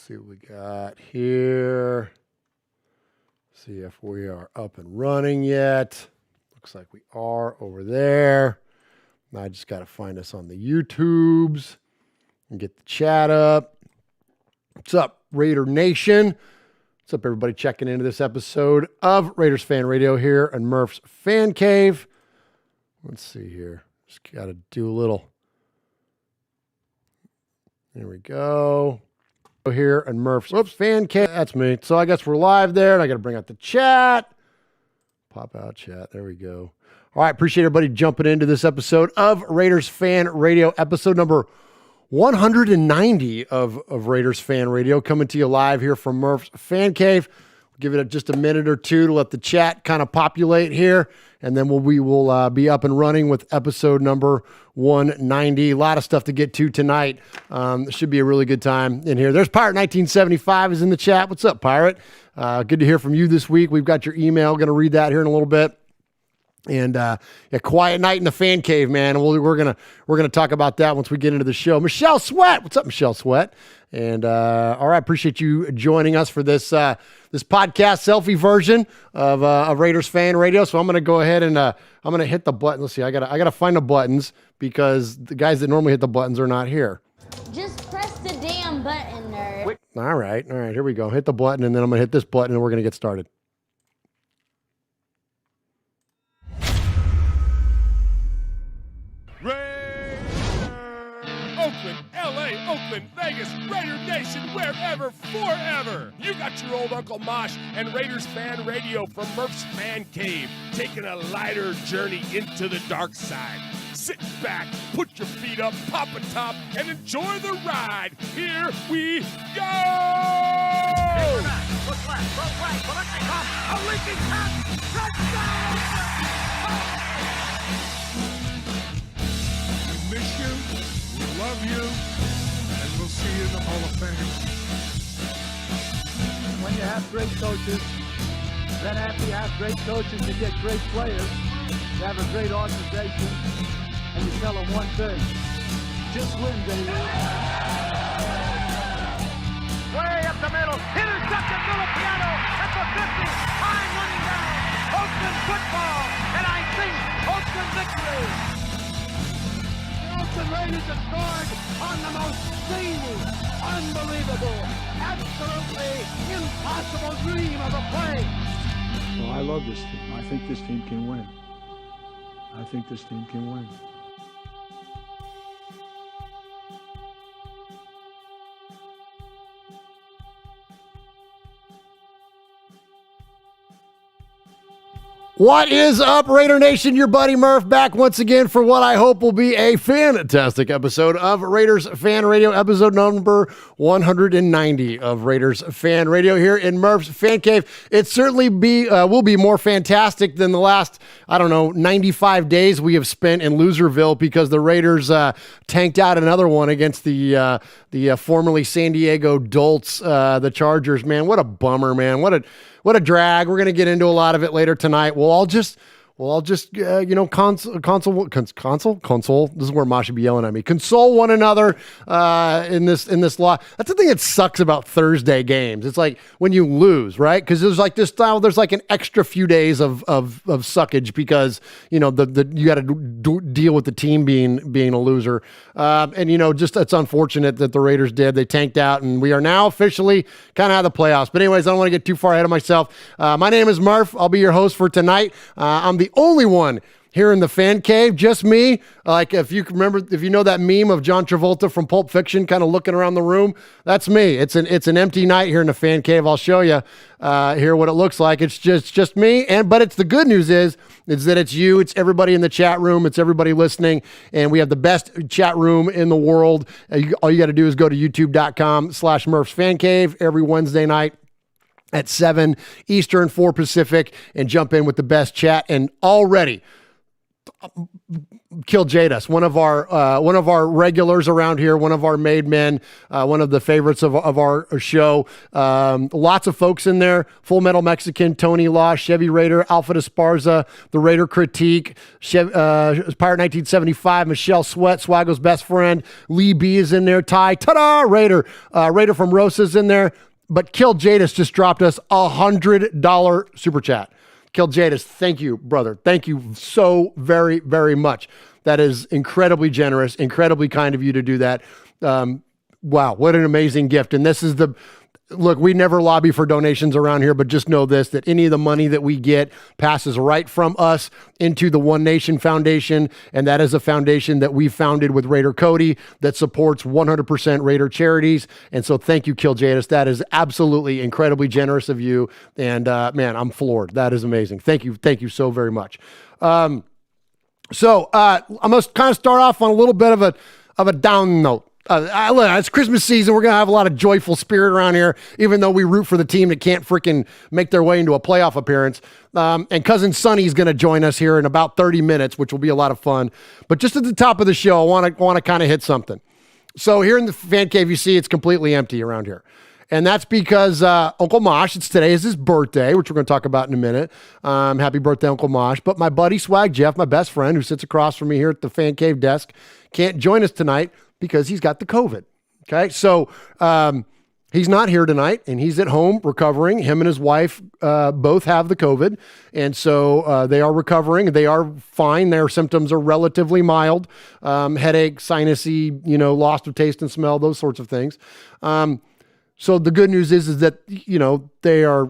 see what we got here. See if we are up and running yet. Looks like we are over there. Now I just got to find us on the YouTubes and get the chat up. What's up, Raider Nation? What's up, everybody checking into this episode of Raiders Fan Radio here on Murph's Fan Cave. Let's see here. Just got to do a little. There we go. Here and Murph's Fan Cave. That's me. So I guess we're live there, and I got to bring out the chat. Pop out chat. There we go. All right. Appreciate everybody jumping into this episode of Raiders Fan Radio, episode number 190 of Raiders Fan Radio, coming to you live here from Murph's Fan Cave. We'll give it just a minute or two to let the chat kind of populate here, and then we will be up and running with episode number 190. A lot of stuff to get to tonight. It should be a really good time in here. There's Pirate 1975 is in the chat. What's up, Pirate? Good to hear from you this week. We've got your email. Going to read that here in a little bit. And a quiet night in the fan cave, man. And we're gonna talk about that once we get into the show. Michelle Sweat, what's up, Michelle Sweat? And all right, appreciate you joining us for this this podcast selfie version of Raiders Fan Radio. So I'm gonna go ahead and I'm gonna hit the button. Let's see, I gotta find the buttons because the guys that normally hit the buttons are not here. Just press the damn button, nerd. All right, here we go. Hit the button, and then I'm gonna hit this button, and we're gonna get started. Oakland, LA, Oakland, Vegas, Raider Nation, wherever, forever. You got your old Uncle Mosh and Raiders Fan Radio from Murph's Fan Cave, taking a lighter journey into the dark side. Sit back, put your feet up, pop a top, and enjoy the ride. Here we go! Look left, look right, a leaking pass, touchdown! We miss you. Love you, and we'll see you in the Hall of Fame. When you have great coaches, then after you have great coaches, you get great players. You have a great organization, and you tell them one thing: just win, baby. Way up the middle, intercepted Filipiano at the 50, time running down. Oakland football, and I think Oakland victory. The Raiders have scored on the most zany, unbelievable, absolutely impossible dream of a play. Well, I love this team. I think this team can win. I think this team can win. What is up, Raider Nation? Your buddy Murph back once again for what I hope will be a fantastic episode of Raiders Fan Radio, episode number 190 of Raiders Fan Radio here in Murph's Fan Cave. It certainly will be more fantastic than the last, 95 days we have spent in Loserville because the Raiders tanked out another one against the formerly San Diego Dolts, the Chargers. Man, what a bummer, man. What a drag. We're going to get into a lot of it later tonight. We'll all just console. This is where Mosh should be yelling at me. Console one another in this law. That's the thing that sucks about Thursday games. It's like when you lose, right? Because there's like this style. There's like an extra few days of suckage because you got to deal with the team being a loser. And just it's unfortunate that the Raiders did. They tanked out, and we are now officially kind of out of the playoffs. But anyways, I don't want to get too far ahead of myself. My name is Murph. I'll be your host for tonight. I'm the only one here in the fan cave, just me. Like if you know that meme of John Travolta from Pulp Fiction kind of looking around the room, that's me. It's an empty night here in the fan cave. I'll show you here what it looks like. It's just me. But it's the good news is that it's you, it's everybody in the chat room, it's everybody listening, and we have the best chat room in the world. All you got to do is go to youtube.com/Murph's Fan Cave every Wednesday night at 7 Eastern, 4 Pacific, and jump in with the best chat. And already, Kill Jadis, one of our regulars around here, one of our made men, one of the favorites of our show. Lots of folks in there: Full Metal Mexican, Tony Law, Chevy Raider, Alfred Esparza, the Raider Critique, Pirate 1975, Michelle Sweat, Swaggo's best friend, Lee B is in there, Ty, ta-da, Raider from Rosa's in there. But Kill Jadis just dropped us $100 super chat. Kill Jadis, thank you, brother. Thank you so very, very much. That is incredibly generous, incredibly kind of you to do that. Wow, what an amazing gift. And this is look, we never lobby for donations around here, but just know this, that any of the money that we get passes right from us into the One Nation Foundation. And that is a foundation that we founded with Raider Cody that supports 100% Raider charities. And so thank you, Kill Jadis. That is absolutely incredibly generous of you. And man, I'm floored. That is amazing. Thank you. Thank you so very much. So I'm going to kind of start off on a little bit of a down note. It's Christmas season. We're going to have a lot of joyful spirit around here, even though we root for the team that can't freaking make their way into a playoff appearance. And Cousin Sonny's going to join us here in about 30 minutes, which will be a lot of fun. But just at the top of the show, I want to kind of hit something. So here in the fan cave, you see it's completely empty around here. And that's because Uncle Mosh, today is his birthday, which we're going to talk about in a minute. Happy birthday, Uncle Mosh. But my buddy Swag Jeff, my best friend, who sits across from me here at the fan cave desk, can't join us tonight because he's got the COVID. Okay, so he's not here tonight, and he's at home recovering. Him and his wife both have the COVID, and so they are recovering. They are fine. Their symptoms are relatively mild. Headache, sinusy, loss of taste and smell, those sorts of things. So the good news is that, they are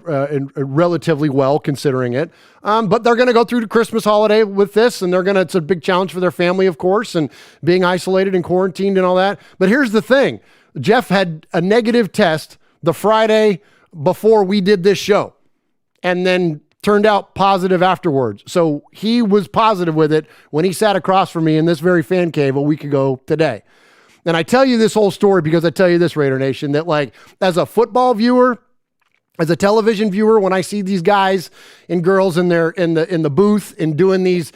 relatively well considering it. But they're going to go through the Christmas holiday with this, and it's a big challenge for their family, of course, and being isolated and quarantined and all that. But here's the thing. Jeff had a negative test the Friday before we did this show, and then turned out positive afterwards. So he was positive with it when he sat across from me in this very fan cave a week ago today. And I tell you this whole story because I tell you this, Raider Nation, that as a football viewer, as a television viewer, when I see these guys and girls in the booth and doing these,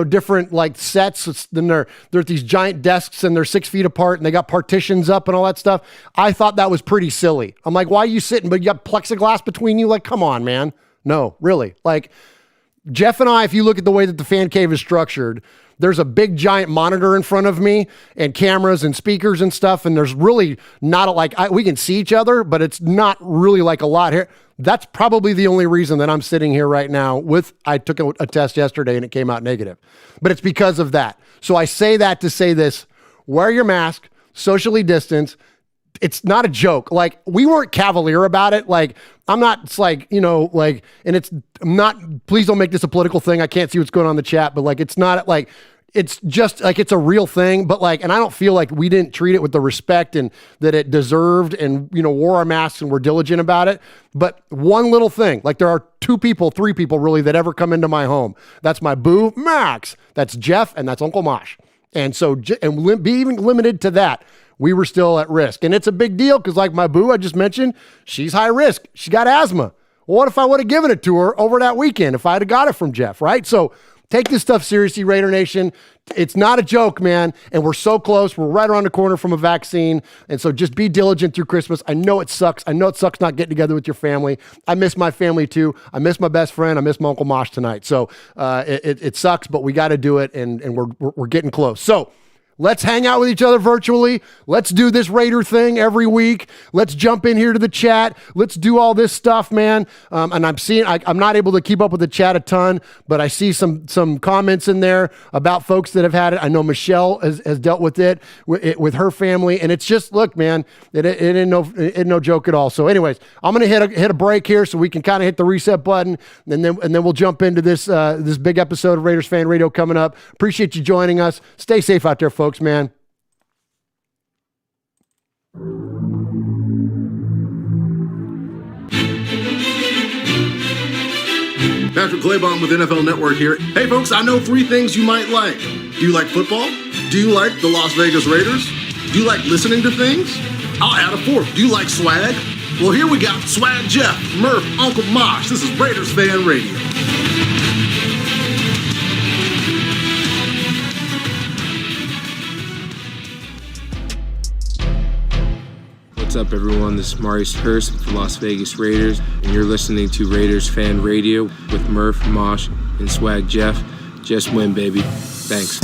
different sets, then they're at these giant desks and they're 6 feet apart and they got partitions up and all that stuff. I thought that was pretty silly. I'm like, why are you sitting? But you got plexiglass between you? Come on, man. No, really. Jeff and I, if you look at the way that the fan cave is structured, there's a big giant monitor in front of me and cameras and speakers and stuff. And there's really not we can see each other, but it's not really a lot here. That's probably the only reason that I'm sitting here right now I took a test yesterday and it came out negative, but it's because of that. So I say that to say this: wear your mask, socially distance. It's not a joke. We weren't cavalier about it. I'm not, I'm not, please don't make this a political thing. I can't see what's going on in the chat, but it's not it's just it's a real thing. But and I don't feel like we didn't treat it with the respect and that it deserved, and, wore our masks and were diligent about it. But one little thing, there are 3 people really that ever come into my home. That's my boo, Max. That's Jeff, and that's Uncle Mosh. And so, being limited to that, we were still at risk. And it's a big deal because my boo I just mentioned, she's high risk. She got asthma. Well, what if I would have given it to her over that weekend if I had got it from Jeff, right? So take this stuff seriously, Raider Nation. It's not a joke, man. And we're so close. We're right around the corner from a vaccine. And so just be diligent through Christmas. I know it sucks. I know it sucks not getting together with your family. I miss my family too. I miss my best friend. I miss my Uncle Mosh tonight. So it sucks, but we got to do it. And we're getting close. So let's hang out with each other virtually. Let's do this Raider thing every week. Let's jump in here to the chat. Let's do all this stuff, man. And I'm not able to keep up with the chat a ton, but I see some comments in there about folks that have had it. I know Michelle has dealt with it with her family, and it's just, look, man, it ain't no joke at all. So anyways, I'm going to hit a break here so we can kind of hit the reset button, and then we'll jump into this big episode of Raiders Fan Radio coming up. Appreciate you joining us. Stay safe out there, folks, man. Patrick Claybon with NFL Network here. Hey folks, I know 3 things you might like. Do you like football? Do you like the Las Vegas Raiders? Do you like listening to things? I'll add a 4th. Do you like swag? Well, here we got Swag Jeff, Murph, Uncle Mosh. This is Raiders Fan Radio. up, everyone? This is Marius Hurst with the Las Vegas Raiders, and you're listening to Raiders Fan Radio with Murph, Mosh, and Swag Jeff. Just win, baby. Thanks.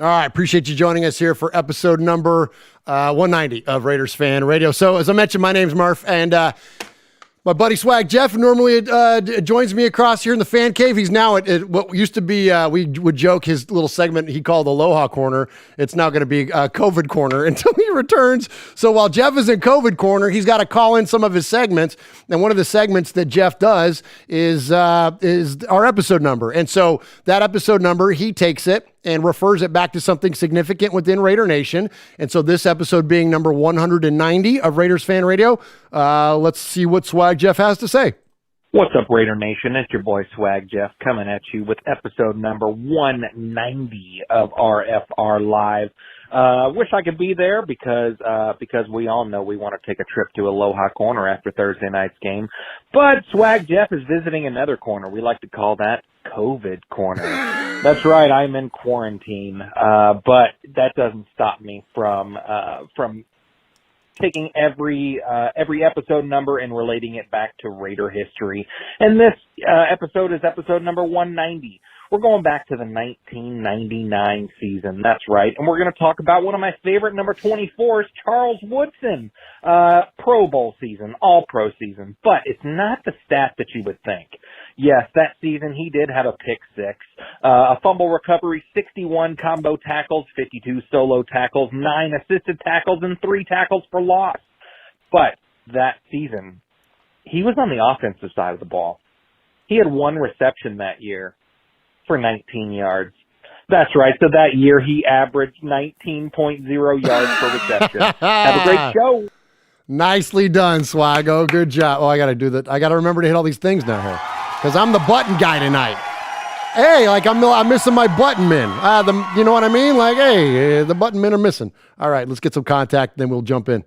All right, appreciate you joining us here for episode number 190 of Raiders Fan Radio. So, as I mentioned, my name's Murph, and my buddy Swag Jeff normally joins me across here in the fan cave. He's now at what used to be, we would joke, his little segment he called Aloha Corner. It's now going to be COVID Corner until he returns. So while Jeff is in COVID Corner, he's got to call in some of his segments. And one of the segments that Jeff does is our episode number. And so that episode number, he takes it and refers it back to something significant within Raider Nation. And so this episode being number 190 of Raiders Fan Radio, let's see what Swag Jeff has to say. What's up, Raider Nation? It's your boy Swag Jeff coming at you with episode number 190 of RFR Live. Wish I could be there because we all know we want to take a trip to Aloha Corner after Thursday night's game. But Swag Jeff is visiting another corner. We like to call that COVID Corner. That's right, I'm in quarantine. But that doesn't stop me from taking every episode number and relating it back to Raider history. And this episode is episode number 190. We're going back to the 1999 season. That's right. And we're going to talk about one of my favorite number 24s, Charles Woodson. Pro Bowl season, all pro season. But it's not the stat that you would think. Yes, that season he did have a pick six, a fumble recovery, 61 combo tackles, 52 solo tackles, 9 assisted tackles, and 3 tackles for loss. But that season, he was on the offensive side of the ball. He had 1 reception that year for 19 yards. That's right. So that year he averaged 19.0 yards per reception. Have a great show. Nicely done, Swaggo. Good job. Oh, I got to do that. I got to remember to hit all these things now here because I'm the button guy tonight. Hey, like I'm missing my button men. You know what I mean? Like, hey, the button men are missing. All right, let's get some contact, then we'll jump in.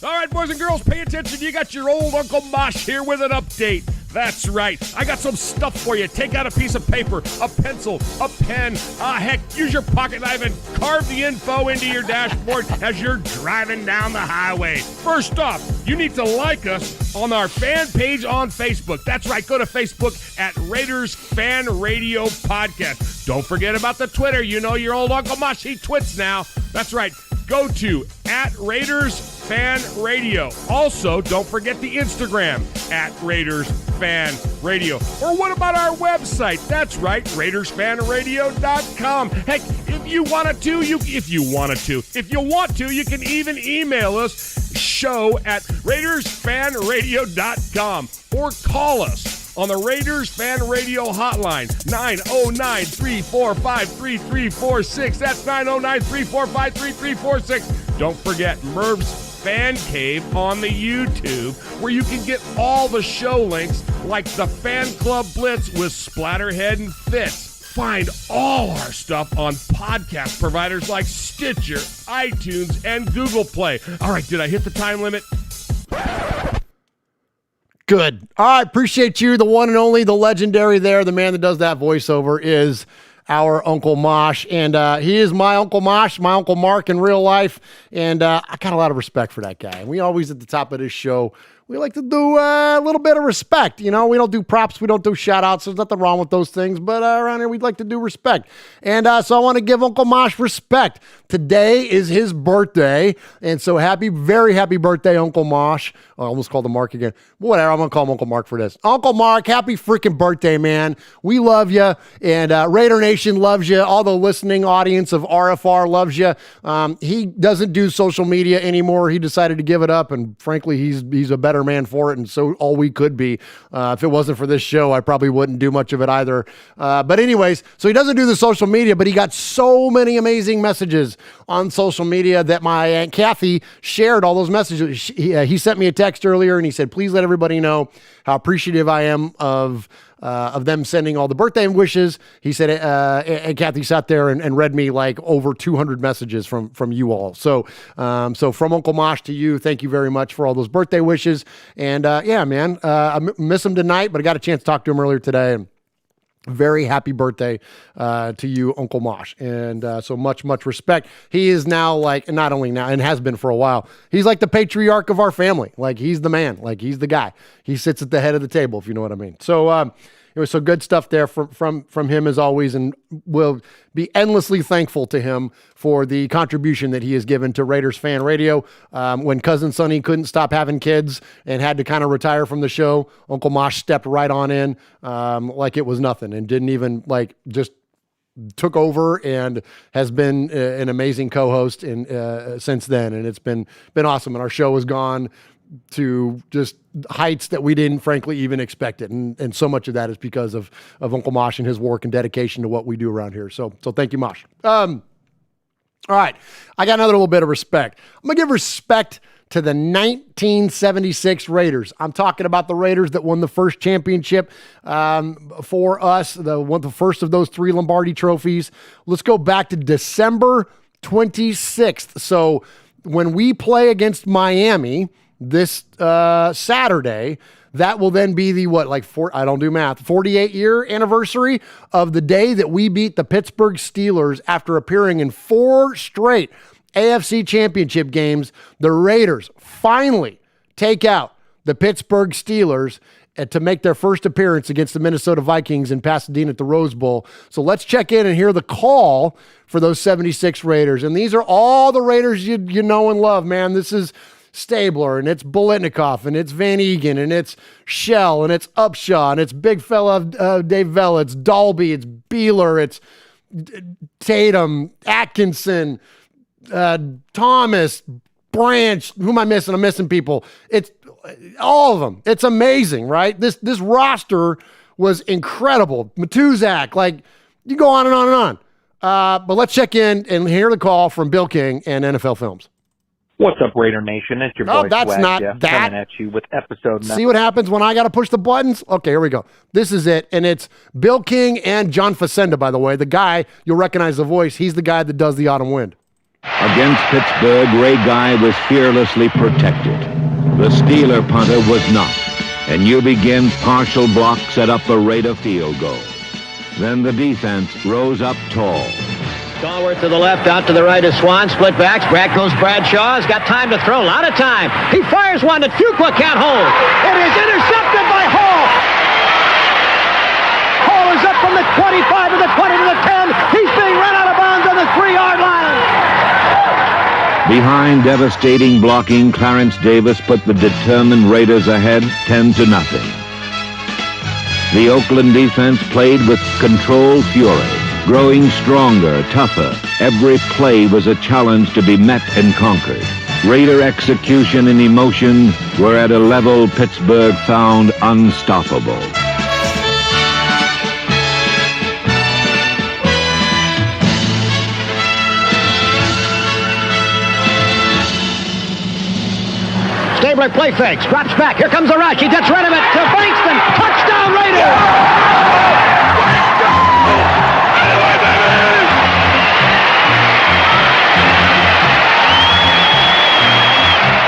All right, boys and girls, pay attention. You got your old Uncle Mosh here with an update. That's right. I got some stuff for you. Take out a piece of paper, a pencil, a pen. Heck, use your pocket knife and carve the info into your dashboard as you're driving down the highway. First off, you need to like us on our fan page on Facebook. That's right. Go to Facebook at Raiders Fan Radio Podcast. Don't forget about the Twitter. You know your old Uncle Mosh, he twits now. That's right. Go to at Raiders Fan Radio. Also, don't forget the Instagram at Raiders Fan Radio. Or what about our website? That's right, RaidersFanRadio.com. Heck, if you want to, you can even email us show at RaidersFanRadio.com or call us on the Raiders Fan Radio hotline, 909-345-3346. That's 909-345-3346. Don't forget Merv's Fan Cave on the YouTube, where you can get all the show links like the Fan Club Blitz with Splatterhead and Fitz. Find all our stuff on podcast providers like Stitcher, iTunes, and Google Play. All right, did I hit the time limit? Good. All right, appreciate you. The one and only, the legendary there, the man that does that voiceover is our Uncle Mosh. And he is my Uncle Mosh, my Uncle Mark in real life. And I got a lot of respect for that guy. And we always, at the top of this show, we like to do a little bit of respect. You know, we don't do props. We don't do shout outs. There's nothing wrong with those things. But around here, we'd like to do respect. And so I want to give Uncle Mosh respect. Today is his birthday. And so very happy birthday, Uncle Mosh. Oh, I almost called him Mark again. Whatever. I'm going to call him Uncle Mark for this. Uncle Mark, happy freaking birthday, man. We love you. And Raider Nation loves you. All the listening audience of RFR loves you. He doesn't do social media anymore. He decided to give it up. And frankly, he's a better man for it, and so all we could be. If it wasn't for this show, I probably wouldn't do much of it either. But anyways, so he doesn't do the social media, but he got so many amazing messages on social media that my Aunt Kathy shared all those messages. He sent me a text earlier, and he said, please let everybody know how appreciative I am of them sending all the birthday wishes. He said, and Kathy sat there and read me like over 200 messages from you all. So from Uncle Mosh to you, thank you very much for all those birthday wishes. And yeah, man, I miss him tonight, but I got a chance to talk to him earlier today. And very happy birthday to you, Uncle Mosh. And so much respect. He is now like, not only now, and has been for a while, he's like the patriarch of our family. Like, he's the man. Like, he's the guy. He sits at the head of the table, if you know what I mean. So it was so good stuff there from him as always, and we'll be endlessly thankful to him for the contribution that he has given to Raiders Fan Radio. When Cousin Sonny couldn't stop having kids and had to kind of retire from the show, Uncle Mosh stepped right on in like it was nothing, and didn't even just took over and has been an amazing co-host since then. And it's been awesome. And our show has gone to just heights that we didn't frankly even expect it. And so much of that is because of Uncle Mosh and his work and dedication to what we do around here. So thank you, Mosh. All right. I got another little bit of respect. I'm going to give respect to the 1976 Raiders. I'm talking about the Raiders that won the first championship for us, the first of those 3 Lombardi trophies. Let's go back to December 26th. So when we play against Miami this Saturday, that will then be the I don't do math, 48-year anniversary of the day that we beat the Pittsburgh Steelers after appearing in 4 straight AFC championship games. The Raiders finally take out the Pittsburgh Steelers to make their first appearance against the Minnesota Vikings in Pasadena at the Rose Bowl. So let's check in and hear the call for those 76 Raiders. And these are all the Raiders you know and love, man. This is Stabler, and it's Biletnikoff, and it's Van Egan, and it's Shell, and it's Upshaw, and it's big fella Dave Vella, it's Dalby, it's Beeler, it's Tatum, Atkinson, Thomas, Branch. Who am I missing? I'm missing people. It's all of them. It's amazing, right? This roster was incredible. Matuzak, you go on and on and on. But let's check in and hear the call from Bill King and NFL Films. What's up, Raider Nation? It's your boy that's Swag not Jeff that. coming at you with episode 9. See what happens when I got to push the buttons? Okay, here we go. This is it, and it's Bill King and John Facenda, by the way. The guy, you'll recognize the voice. He's the guy that does the Autumn Wind. Against Pittsburgh, Ray Guy was fearlessly protected. The Steeler punter was not, and you begin partial block set up a Raider field goal. Then the defense rose up tall. Stallworth to the left, out to the right is Swan, split backs. Back goes Bradshaw. He's got time to throw, a lot of time. He fires one that Fuqua can't hold. It is intercepted by Hall. Hall is up from the 25 to the 20 to the 10. He's being run out of bounds on the 3-yard line. Behind devastating blocking, Clarence Davis put the determined Raiders ahead 10-0. The Oakland defense played with controlled fury. Growing stronger, tougher, every play was a challenge to be met and conquered. Raider execution and emotion were at a level Pittsburgh found unstoppable. Stabler play fakes, drops back. Here comes the rush. He gets rid of it to Bankston. Touchdown, Raiders!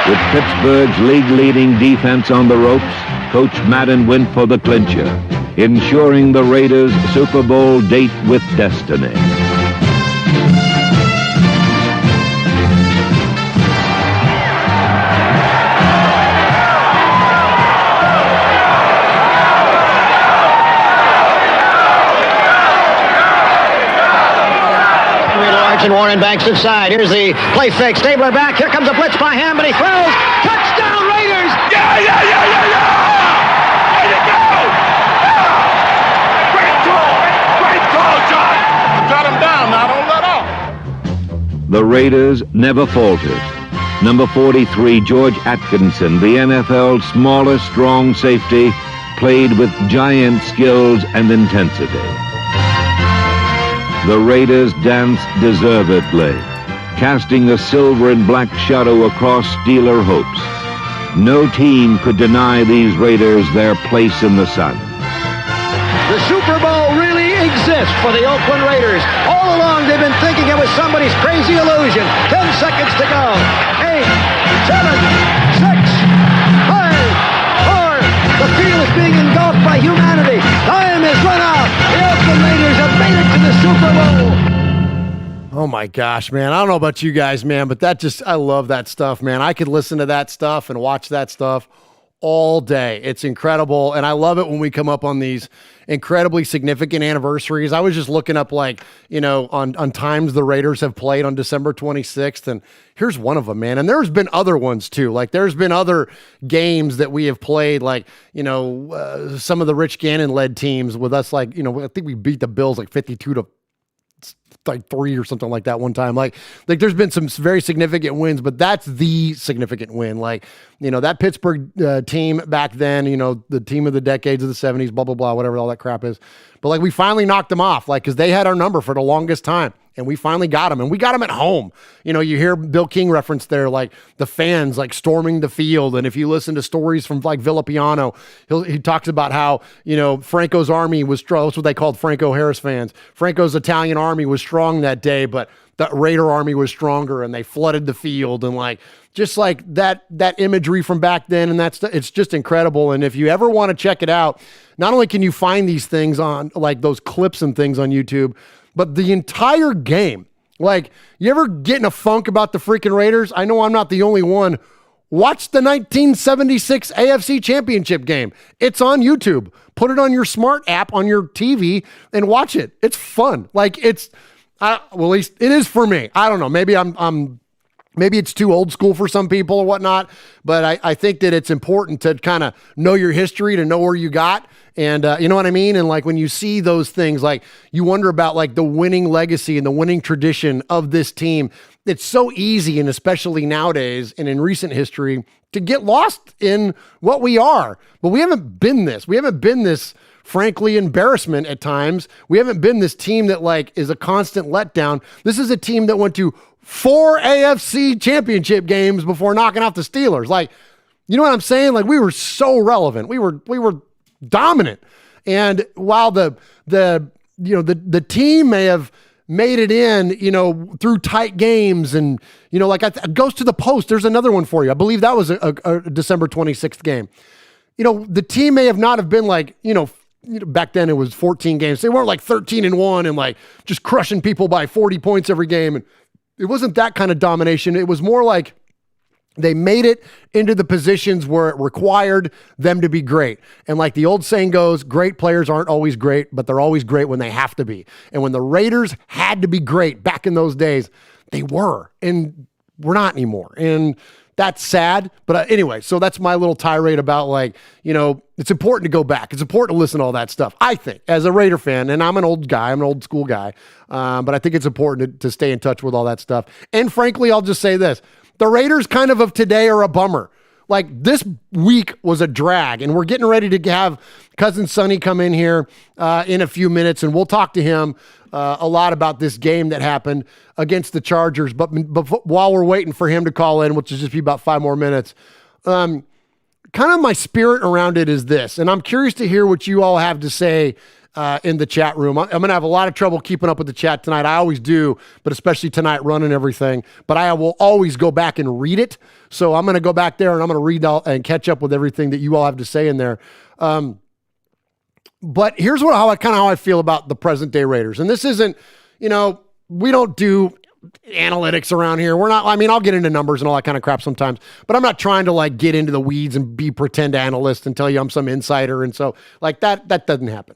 With Pittsburgh's league-leading defense on the ropes, Coach Madden went for the clincher, ensuring the Raiders' Super Bowl date with destiny. And Warren Banks inside. Here's the play fake. Stabler back. Here comes a blitz by him, but he throws. Touchdown, Raiders! Yeah! Way to go! Great call, John! Got him down, now don't let off. The Raiders never faltered. Number 43, George Atkinson, the NFL's smallest strong safety, played with giant skills and intensity. The Raiders danced deservedly, casting a silver and black shadow across Steeler hopes. No team could deny these Raiders their place in the sun. The Super Bowl really exists for the Oakland Raiders. All along they've been thinking it was somebody's crazy illusion. 10 seconds to go. 8, 7, 6, 5, 4. The field is being engulfed by humanity. Time is run out. The Oh my gosh, man. I don't know about you guys, man, but I love that stuff, man. I could listen to that stuff and watch that stuff all day. It's incredible. And I love it when we come up on these incredibly significant anniversaries. I was just looking up on times the Raiders have played on December 26th. And here's one of them, man. And there's been other ones too. Like there's been other games that we have played, some of the Rich Gannon led teams with us, I think we beat the Bills 52-3 or something like that one time. Like there's been some very significant wins, but that's the significant win. That Pittsburgh team back then, the team of the decades of the 70s, blah, blah, blah, whatever all that crap is. But we finally knocked them off, because they had our number for the longest time. And we finally got them, and we got them at home. You hear Bill King reference there, the fans storming the field. And if you listen to stories from Villapiano, he talks about how, Franco's army was strong. That's what they called Franco Harris fans. Franco's Italian army was strong that day, but the Raider army was stronger, and they flooded the field. And that imagery from back then, and it's just incredible. And if you ever want to check it out, not only can you find these things on those clips and things on YouTube, but the entire game. You ever get in a funk about the freaking Raiders? I know I'm not the only one. Watch the 1976 AFC Championship game. It's on YouTube. Put it on your smart app on your TV and watch it. It's fun. At least it is for me. I don't know. Maybe maybe it's too old school for some people or whatnot, but I think that it's important to kind of know your history, to know where you got. And you know what I mean? And when you see those things, you wonder about the winning legacy and the winning tradition of this team. It's so easy, and especially nowadays and in recent history, to get lost in what we are. But we haven't been this. We haven't been this, frankly, embarrassment at times. We haven't been this team that is a constant letdown. This is a team that went to 4 AFC championship games before knocking out the Steelers. You know what I'm saying? We were so relevant. We were dominant. And while the team may have made it in, through tight games and, goes to the post. There's another one for you. I believe that was a December 26th game. The team may have not have been back then it was 14 games. They weren't 13-1 and just crushing people by 40 points every game. And it wasn't that kind of domination. It was more they made it into the positions where it required them to be great. And the old saying goes, great players aren't always great, but they're always great when they have to be. And when the Raiders had to be great back in those days, they were, and we're not anymore. And that's sad. But anyway, so that's my little tirade about it's important to go back. It's important to listen to all that stuff, I think, as a Raider fan. And I'm an old guy. I'm an old school guy. But I think it's important to stay in touch with all that stuff. And frankly, I'll just say this. The Raiders of today are a bummer. This week was a drag, and we're getting ready to have Cousin Sonny come in here in a few minutes, and we'll talk to him a lot about this game that happened against the Chargers. But while we're waiting for him to call in, which will just be about 5 more minutes, kind of my spirit around it is this, and I'm curious to hear what you all have to say in the chat room. I'm going to have a lot of trouble keeping up with the chat tonight. I always do, but especially tonight running everything. But I will always go back and read it. So I'm going to go back there and I'm going to read all and catch up with everything that you all have to say in there. But here's how I feel about the present day Raiders. And this isn't, we don't do analytics around here. We're not, I'll get into numbers and all that kind of crap sometimes, but I'm not trying to get into the weeds and be pretend analyst and tell you I'm some insider. And so that doesn't happen.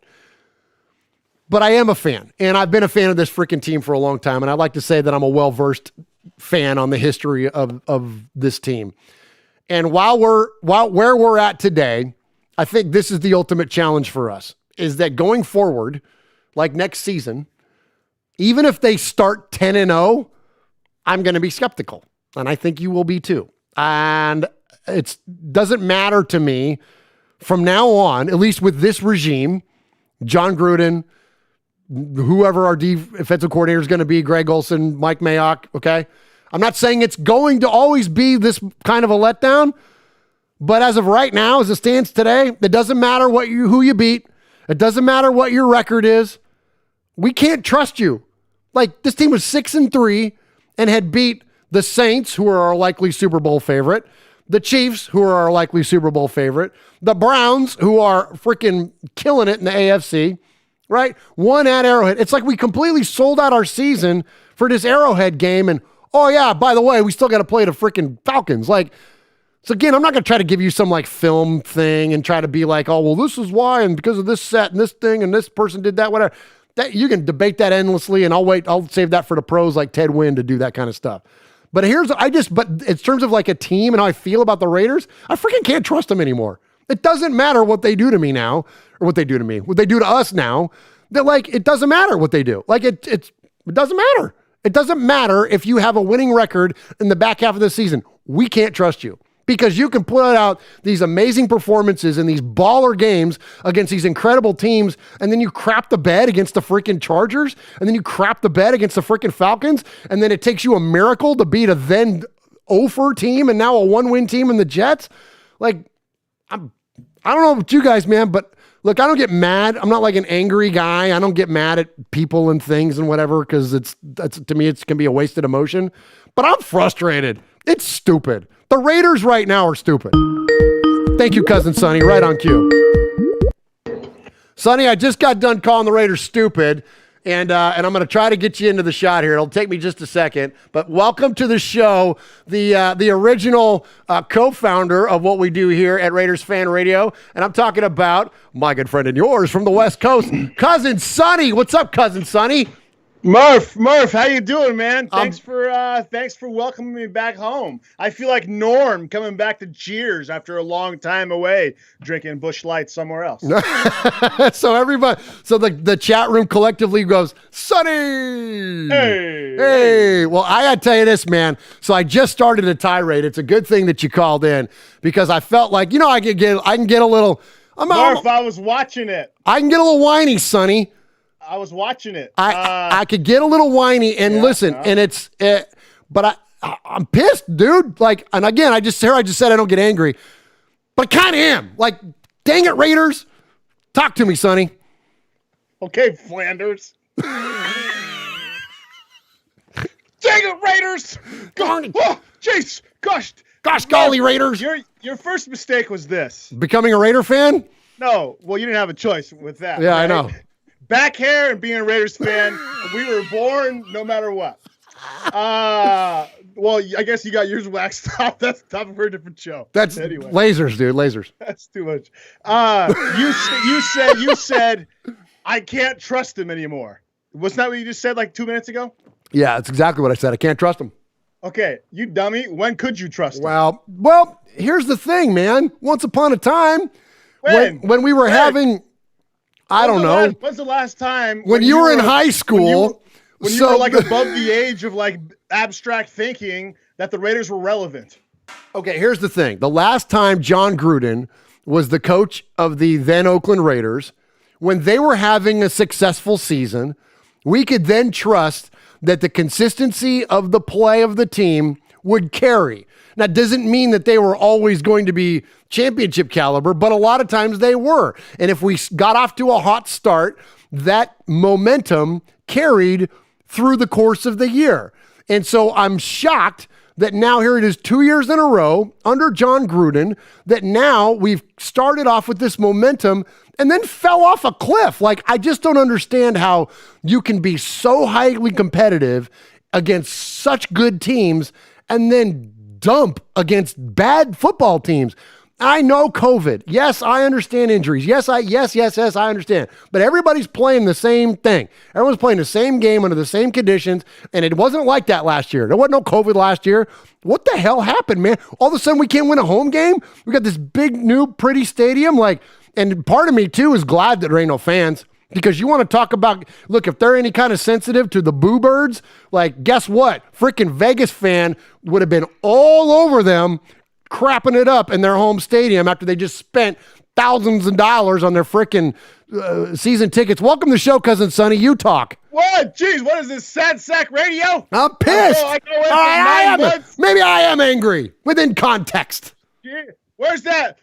But I am a fan, and I've been a fan of this freaking team for a long time, and I'd like to say that I'm a well-versed fan on the history of this team. And while where we're at today, I think this is the ultimate challenge for us, is that going forward, next season, even if they start 10-0, I'm going to be skeptical, and I think you will be too. And it doesn't matter to me from now on, at least with this regime, John Gruden, whoever our defensive coordinator is going to be, Greg Olson, Mike Mayock, okay? I'm not saying it's going to always be this kind of a letdown, but as of right now, as it stands today, it doesn't matter who you beat. It doesn't matter what your record is. We can't trust you. This team was 6-3 and had beat the Saints, who are our likely Super Bowl favorite, the Chiefs, who are our likely Super Bowl favorite, the Browns, who are freaking killing it in the AFC, right? One at Arrowhead. It's like we completely sold out our season for this Arrowhead game. And, oh, yeah, by the way, we still got to play the freaking Falcons. Like, so again, I'm not going to try to give you some like film thing and try to be like, oh, well, this is why, and because of this set and this thing and this person did that, whatever. That you can debate that endlessly, and I'll save that for the pros like Ted Wynn to do that kind of stuff. But but in terms of like a team and how I feel about the Raiders, I freaking can't trust them anymore. It doesn't matter what they do to me now, or what they do to me, what they do to us now. That like it doesn't matter what they do. Like it doesn't matter. It doesn't matter if you have a winning record in the back half of the season. We can't trust you. Because you can put out these amazing performances in these baller games against these incredible teams, and then you crap the bed against the freaking Chargers, and then you crap the bed against the freaking Falcons, and then it takes you a miracle to beat a then 0-for team and now a 1-win team in the Jets. Like, I don't know about you guys, man, but look, I don't get mad. I'm not like an angry guy. I don't get mad at people and things and whatever because to me, it can be a wasted emotion. But I'm frustrated. It's stupid. The Raiders right now are stupid. Thank you, Cousin Sonny. Right on cue. Sonny, I just got done calling the Raiders stupid, and I'm going to try to get you into the shot here. It'll take me just a second, but welcome to the show, the original co-founder of what we do here at Raiders Fan Radio, and I'm talking about my good friend and yours from the West Coast, Cousin Sonny. What's up, Cousin Sonny? Murph, how you doing, man? Thanks for welcoming me back home. I feel like Norm coming back to Cheers after a long time away, drinking Busch Light somewhere else. So the chat room collectively goes, Sonny! Hey! Well, I gotta tell you this, man. So I just started a tirade. It's a good thing that you called in because I felt like, I can get a little. Murph, I was watching it. I can get a little whiny, Sonny. I was watching it. I could get a little whiny and listen, and but I'm pissed, dude. Like, and again, I just said I don't get angry, but I kind of am. Like, dang it, Raiders, talk to me, Sonny. Okay, Flanders. Dang it, Raiders. Jeez, gosh, golly, Raiders. Your first mistake was this: becoming a Raider fan. No, well, you didn't have a choice with that. Yeah, right? I know. Back hair and being a Raiders fan, we were born no matter what. Well, I guess you got yours waxed off. That's the topic for a different show. That's anyway. Lasers, dude. Lasers. That's too much. You said I can't trust him anymore. Wasn't that what you just said like 2 minutes ago? Yeah, that's exactly what I said. I can't trust him. Okay, you dummy. When could you trust him? Well, here's the thing, man. Once upon a time, when we were having. I don't know. When's the last time when you were in high school? When you were like above the age of like abstract thinking that the Raiders were relevant. Okay, here's the thing. The last time John Gruden was the coach of the then Oakland Raiders, when they were having a successful season, we could then trust that the consistency of the play of the team would carry. Now, it doesn't mean that they were always going to be championship caliber, but a lot of times they were. And if we got off to a hot start, that momentum carried through the course of the year. And so I'm shocked that now here it is 2 years in a row under John Gruden, that now we've started off with this momentum and then fell off a cliff. Like, I just don't understand how you can be so highly competitive against such good teams and then dump against bad football teams. I know COVID. Yes, I understand injuries. Yes, I understand. But everybody's playing the same thing. Everyone's playing the same game under the same conditions, and it wasn't like that last year. There wasn't no COVID last year. What the hell happened, man? All of a sudden we can't win a home game? We got this big, new, pretty stadium. And part of me, too, is glad that there ain't no fans. Because you want to talk about, look, if they're any kind of sensitive to the Boo Birds, like, guess what? Frickin' Vegas fan would have been all over them crapping it up in their home stadium after they just spent thousands of dollars on their frickin' season tickets. Welcome to the show, Cousin Sonny. You talk. What? Jeez, what is this, Sad Sack Radio? I'm pissed. Maybe I am angry within context. Yeah. Where's that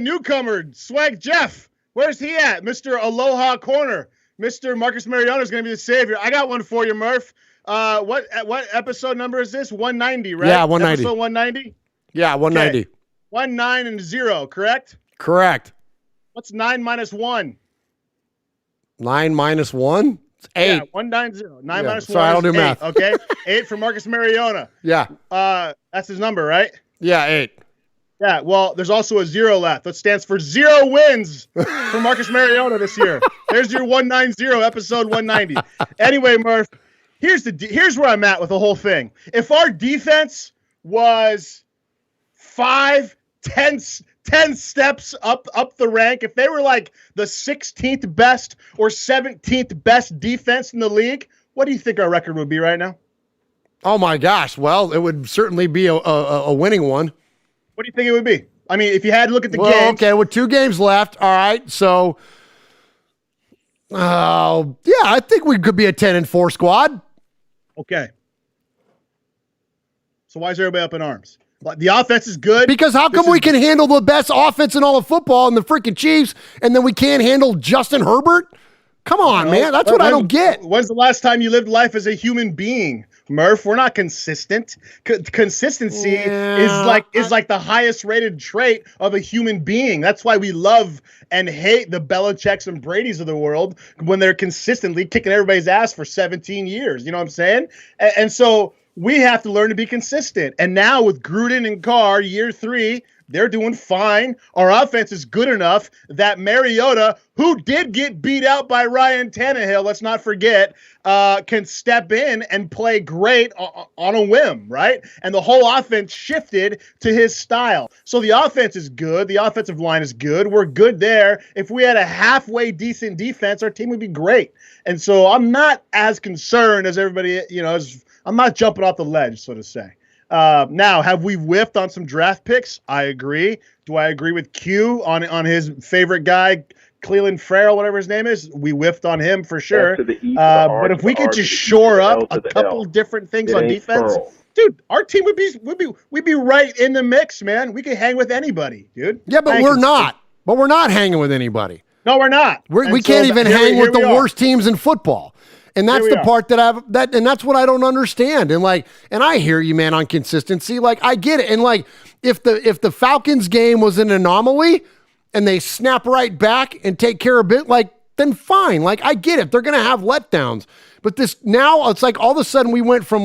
newcomer, Swag Jeff? Where's he at? Mr. Aloha Corner. Mr. Marcus Mariota is going to be the savior. I got one for you, Murph. What episode number is this? 190, right? Yeah, 190. Episode 190? Yeah, 190. Okay. 1, 9, and 0, correct? Correct. What's 9 minus 1? 9 minus 1? It's 8. Yeah, 190. 9 minus 1. Sorry, I don't do math. Okay. 8 for Marcus Mariota. Yeah. That's his number, right? Yeah, 8. Yeah, well, there's also a 0 left. That stands for 0 wins for Marcus Mariota this year. There's your 190, episode 190. Anyway, Murph, here's where I'm at with the whole thing. If our defense was 5, 10 steps up the rank, if they were like the 16th best or 17th best defense in the league, what do you think our record would be right now? Oh, my gosh. Well, it would certainly be a winning one. What do you think it would be? I mean, if you had to look at the games. Okay, with 2 games left. All right, so, I think we could be a 10-4 squad. Okay. So why is everybody up in arms? The offense is good. Because how come we can handle the best offense in all of football and the freaking Chiefs, and then we can't handle Justin Herbert? Come on, man. That's what I don't get. When's the last time you lived life as a human being? Murph, we're not consistent. Consistency is like the highest rated trait of a human being. That's why we love and hate the Belichicks and Brady's of the world when they're consistently kicking everybody's ass for 17 years. You know what I'm saying? And so we have to learn to be consistent. And now with Gruden and Carr, year 3, they're doing fine. Our offense is good enough that Mariota, who did get beat out by Ryan Tannehill, let's not forget, can step in and play great on a whim, right? And the whole offense shifted to his style. So the offense is good. The offensive line is good. We're good there. If we had a halfway decent defense, our team would be great. And so I'm not as concerned as everybody, I'm not jumping off the ledge, so to say. Now, have we whiffed on some draft picks? I agree. Do I agree with Q on his favorite guy, Cleveland Farrell, whatever his name is? We whiffed on him for sure. But if we could just shore up a couple different things on defense, dude, our team we'd be right in the mix, man. We could hang with anybody, dude. Yeah, but we're not. But we're not hanging with anybody. No, we're not. We can't even hang with the worst teams in football. And that's the part that and that's what I don't understand. And I hear you, man, on consistency. Like, I get it. And if the Falcons game was an anomaly and they snap right back and take care of it, then fine. I get it. They're going to have letdowns. But this now, it's like all of a sudden we went from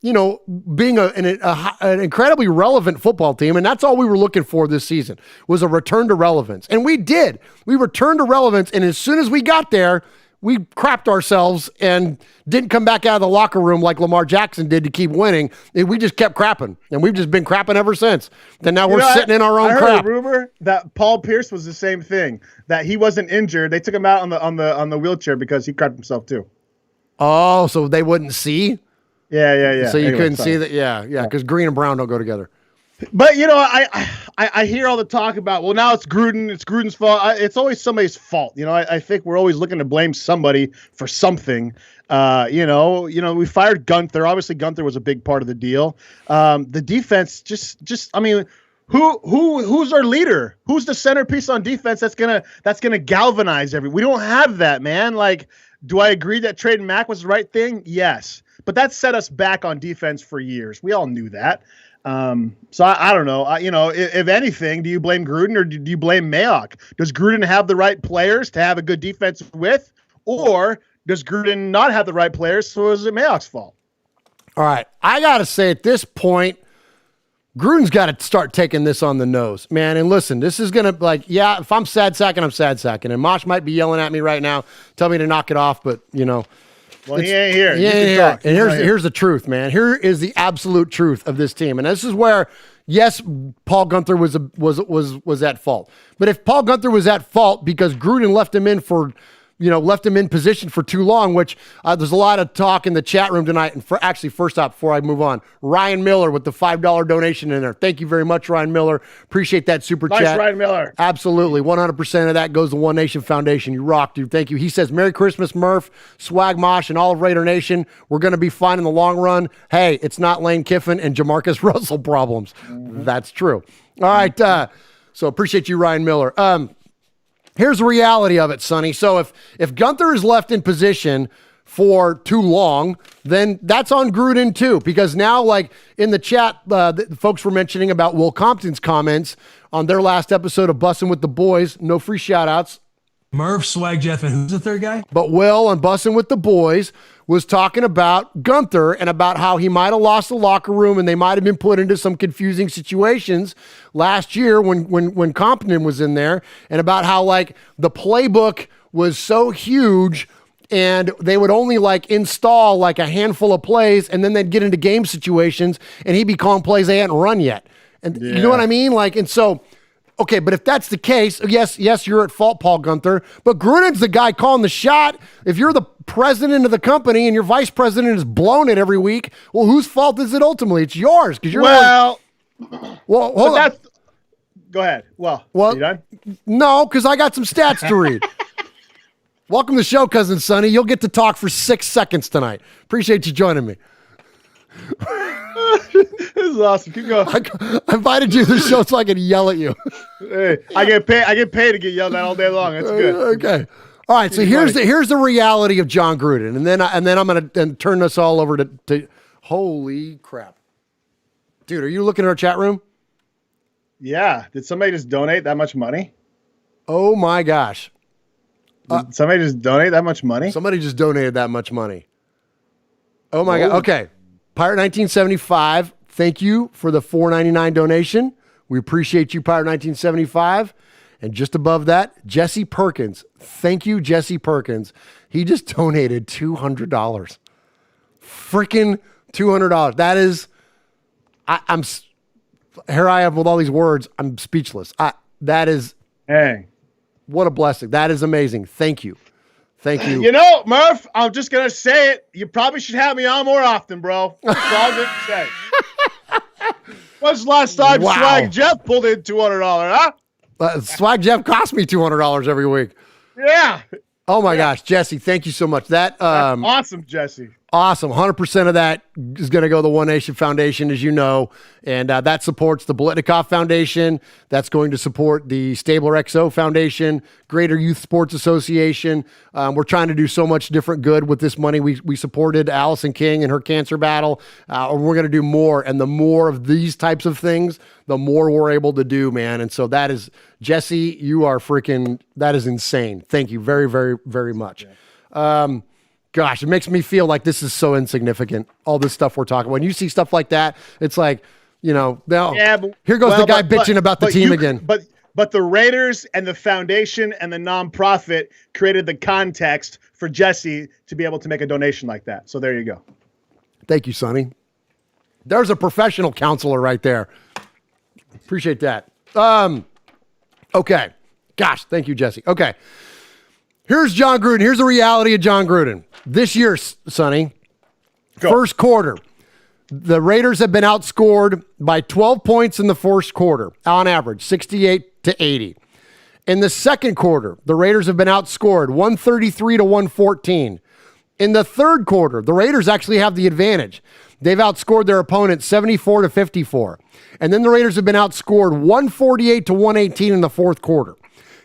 being an incredibly relevant football team, and that's all we were looking for this season was a return to relevance. And we did. We returned to relevance, and as soon as we got there, we crapped ourselves and didn't come back out of the locker room like Lamar Jackson did to keep winning. We just kept crapping, and we've just been crapping ever since. Then now we're sitting in our own crap. I heard a rumor that Paul Pierce was the same thing, that he wasn't injured. They took him out on the wheelchair because he crapped himself too. Oh, so they wouldn't see? Yeah. So you couldn't see that? Yeah, because green and brown don't go together. But, I hear all the talk about, well, now it's Gruden. It's Gruden's fault. It's always somebody's fault. I think we're always looking to blame somebody for something. We fired Gunther. Obviously, Gunther was a big part of the deal. The defense who's our leader? Who's the centerpiece on defense that's gonna galvanize everyone? We don't have that, man. Do I agree that trading Mack was the right thing? Yes. But that set us back on defense for years. We all knew that. So I don't know. If anything, do you blame Gruden or do you blame Mayock? Does Gruden have the right players to have a good defense with, or does Gruden not have the right players, so is it Mayock's fault? All right. I got to say at this point, Gruden's got to start taking this on the nose, man. And listen, this is going to if I'm sad sacking, I'm sad sacking. And Mosh might be yelling at me right now, tell me to knock it off, but well, he ain't here. He ain't here. And here's the truth, man. Here is the absolute truth of this team. And this is where, yes, Paul Gunther was at fault. But if Paul Gunther was at fault because Gruden left him in position for too long, which there's a lot of talk in the chat room tonight. And first off, before I move on, Ryan Miller with the $5 donation in there. Thank you very much, Ryan Miller. Appreciate that super chat. Nice, Ryan Miller. Absolutely. 100% of that goes to One Nation Foundation. You rock, dude. Thank you. He says, Merry Christmas, Murph, Swag Mosh, and all of Raider Nation. We're going to be fine in the long run. Hey, it's not Lane Kiffin and Jamarcus Russell problems. Mm-hmm. That's true. All right. So appreciate you, Ryan Miller. Here's the reality of it, Sonny. So if Gunther is left in position for too long, then that's on Gruden too. Because now, in the chat, the folks were mentioning about Will Compton's comments on their last episode of Bussin' with the Boys. No free shout-outs. Murph, Swag, Jeff, and who's the third guy? But Will on Bussin' with the Boys was talking about Gunther and about how he might have lost the locker room and they might have been put into some confusing situations last year when Compton was in there, and about how like the playbook was so huge and they would only like install like a handful of plays and then they'd get into game situations and he'd be calling plays they hadn't run yet. And you know what I mean? Like, and so, okay, but if that's the case, yes, you're at fault, Paul Gunther, but Gruden's the guy calling the shot. If you're the president of the company and your vice president is blown it every week, well, whose fault is it ultimately? It's yours, because you're well, hold on. Go ahead. Well, you done? No, because I got some stats to read. Welcome to the show, Cousin Sonny. You'll get to talk for 6 seconds tonight. Appreciate you joining me. This is awesome. Keep going. I invited you to the show so I could yell at you. Hey, I get paid to get yelled at all day long. That's good. Okay. All right. So here's the reality of John Gruden, and then I'm gonna turn this all over to holy crap, dude. Are you looking at our chat room? Yeah. Did somebody just donate that much money? Oh my gosh. Did somebody just donate that much money? Somebody just donated that much money. Oh my God. Okay. Pirate 1975. Thank you for the $4.99 donation. We appreciate you, Pirate 1975. And just above that, Jesse Perkins. Thank you, Jesse Perkins. He just donated $200. Freaking $200. That is, I'm here I am with all these words. I'm speechless. That is, hey, what a blessing. That is amazing. Thank you. Thank you. You know, Murph, I'm just going to say it. You probably should have me on more often, bro. That's all I'm going to say. When's the last time Swag Jeff pulled in $200, huh? Swag Jeff cost me $200 every week. Yeah. Oh my gosh, Jesse, thank you so much. That's awesome, Jesse. Awesome. 100% of that is going to go to the One Nation Foundation, as you know, and that supports the Bolitnikoff Foundation. That's going to support the Stabler XO Foundation, Greater Youth Sports Association. We're trying to do so much different good with this money. We supported Allison King in her cancer battle, and we're going to do more. And the more of these types of things, the more we're able to do, man. And so that is, Jesse, you are freaking, that is insane. Thank you very, very, very much. Yeah. Gosh, it makes me feel like this is so insignificant, all this stuff we're talking. When you see stuff like that, it's like, you know, now here goes the guy bitching about the team again. But the Raiders and the foundation and the nonprofit created the context for Jesse to be able to make a donation like that. So there you go. Thank you, Sonny. There's a professional counselor right there. Appreciate that. Okay. Gosh, thank you, Jesse. Okay. Here's John Gruden. Here's the reality of John Gruden. This year, Sonny, first quarter, the Raiders have been outscored by 12 points in the first quarter, on average, 68-80. In the second quarter, the Raiders have been outscored 133-114. In the third quarter, the Raiders actually have the advantage. They've outscored their opponent 74-54. And then the Raiders have been outscored 148-118 in the fourth quarter.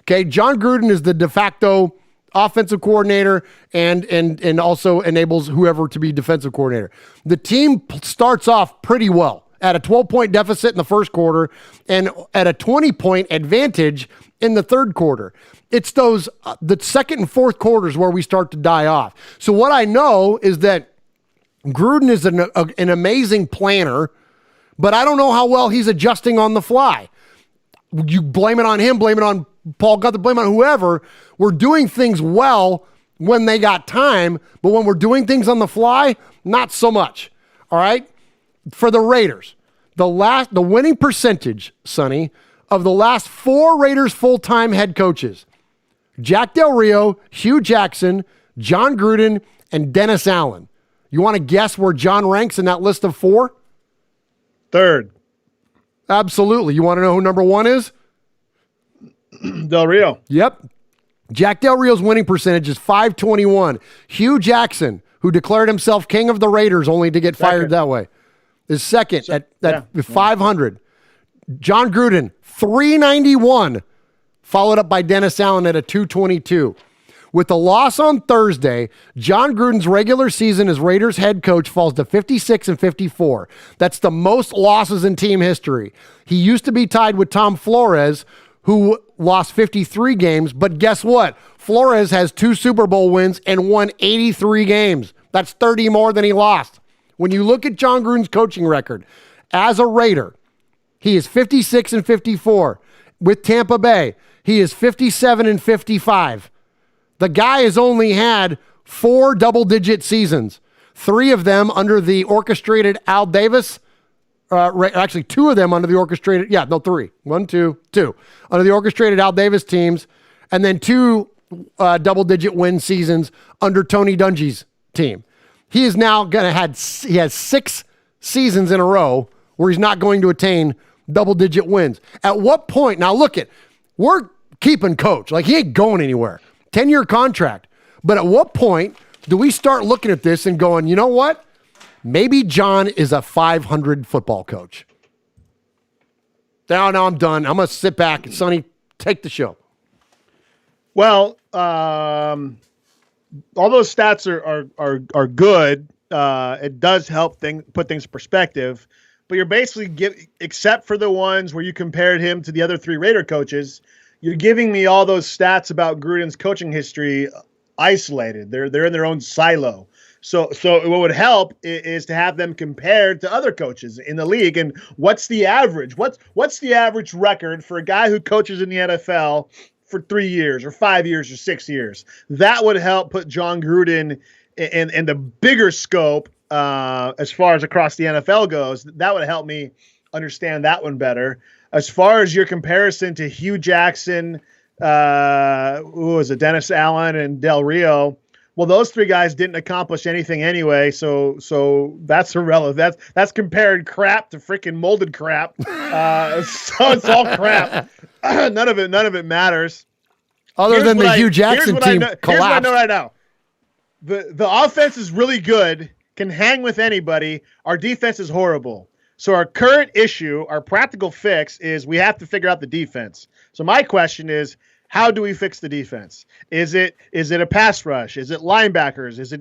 Okay, John Gruden is the de facto offensive coordinator and also enables whoever to be defensive coordinator. The team starts off pretty well at a 12-point deficit in the first quarter and at a 20-point advantage in the third quarter. It's those the second and fourth quarters where we start to die off. So what I know is that Gruden is an amazing planner, but I don't know how well he's adjusting on the fly. You blame it on him, blame it on Paul Gunther, blame it on whoever. We're doing things well when they got time, but when we're doing things on the fly, not so much. All right? For the Raiders, the winning percentage, Sonny, of the last 4 Raiders full-time head coaches, Jack Del Rio, Hugh Jackson, John Gruden, and Dennis Allen. You want to guess where John ranks in that list of 4? Third. Absolutely. You want to know who number 1 is? Del Rio. Yep. Jack Del Rio's winning percentage is .521. Hugh Jackson, who declared himself king of the Raiders only to get fired that way, is second at 500. John Gruden, .391, followed up by Dennis Allen at a .222. With the loss on Thursday, John Gruden's regular season as Raiders head coach falls to 56-54. That's the most losses in team history. He used to be tied with Tom Flores, who lost 53 games, but guess what? Flores has 2 Super Bowl wins and won 83 games. That's 30 more than he lost. When you look at John Gruden's coaching record, as a Raider, he is 56-54. With Tampa Bay, he is 57-55. The guy has only had 4 double-digit seasons, 3 of them under the orchestrated Al Davis. Actually, 2 of them under the orchestrated. 3. 1, 2, 2 under the orchestrated Al Davis teams, and then 2 double-digit win seasons under Tony Dungy's team. He is now he has 6 seasons in a row where he's not going to attain double-digit wins. At what point? Now look we're keeping Coach. Like, he ain't going anywhere. 10-year contract. But at what point do we start looking at this and going, you know what? Maybe John is a 500 football coach. Now I'm done. I'm going to sit back. Sonny, take the show. Well, all those stats are good. It does help put things in perspective. But you're basically except for the ones where you compared him to the other 3 Raider coaches, you're giving me all those stats about Gruden's coaching history isolated. They're in their own silo. So what would help is to have them compared to other coaches in the league. And what's the average? What's the average record for a guy who coaches in the NFL for 3 years or 5 years or 6 years? That would help put John Gruden in the bigger scope as far as across the NFL goes. That would help me understand that one better. As far as your comparison to Hugh Jackson, Dennis Allen and Del Rio, well, those 3 guys didn't accomplish anything anyway, so that's irrelevant. That's compared crap to freaking molded crap. So it's all crap. None of it matters. Other than the Hugh Jackson team collapsed. Here's what I know right now. The offense is really good, can hang with anybody. Our defense is horrible. So our current issue, our practical fix, is we have to figure out the defense. So my question is, how do we fix the defense? Is it a pass rush? Is it linebackers? Is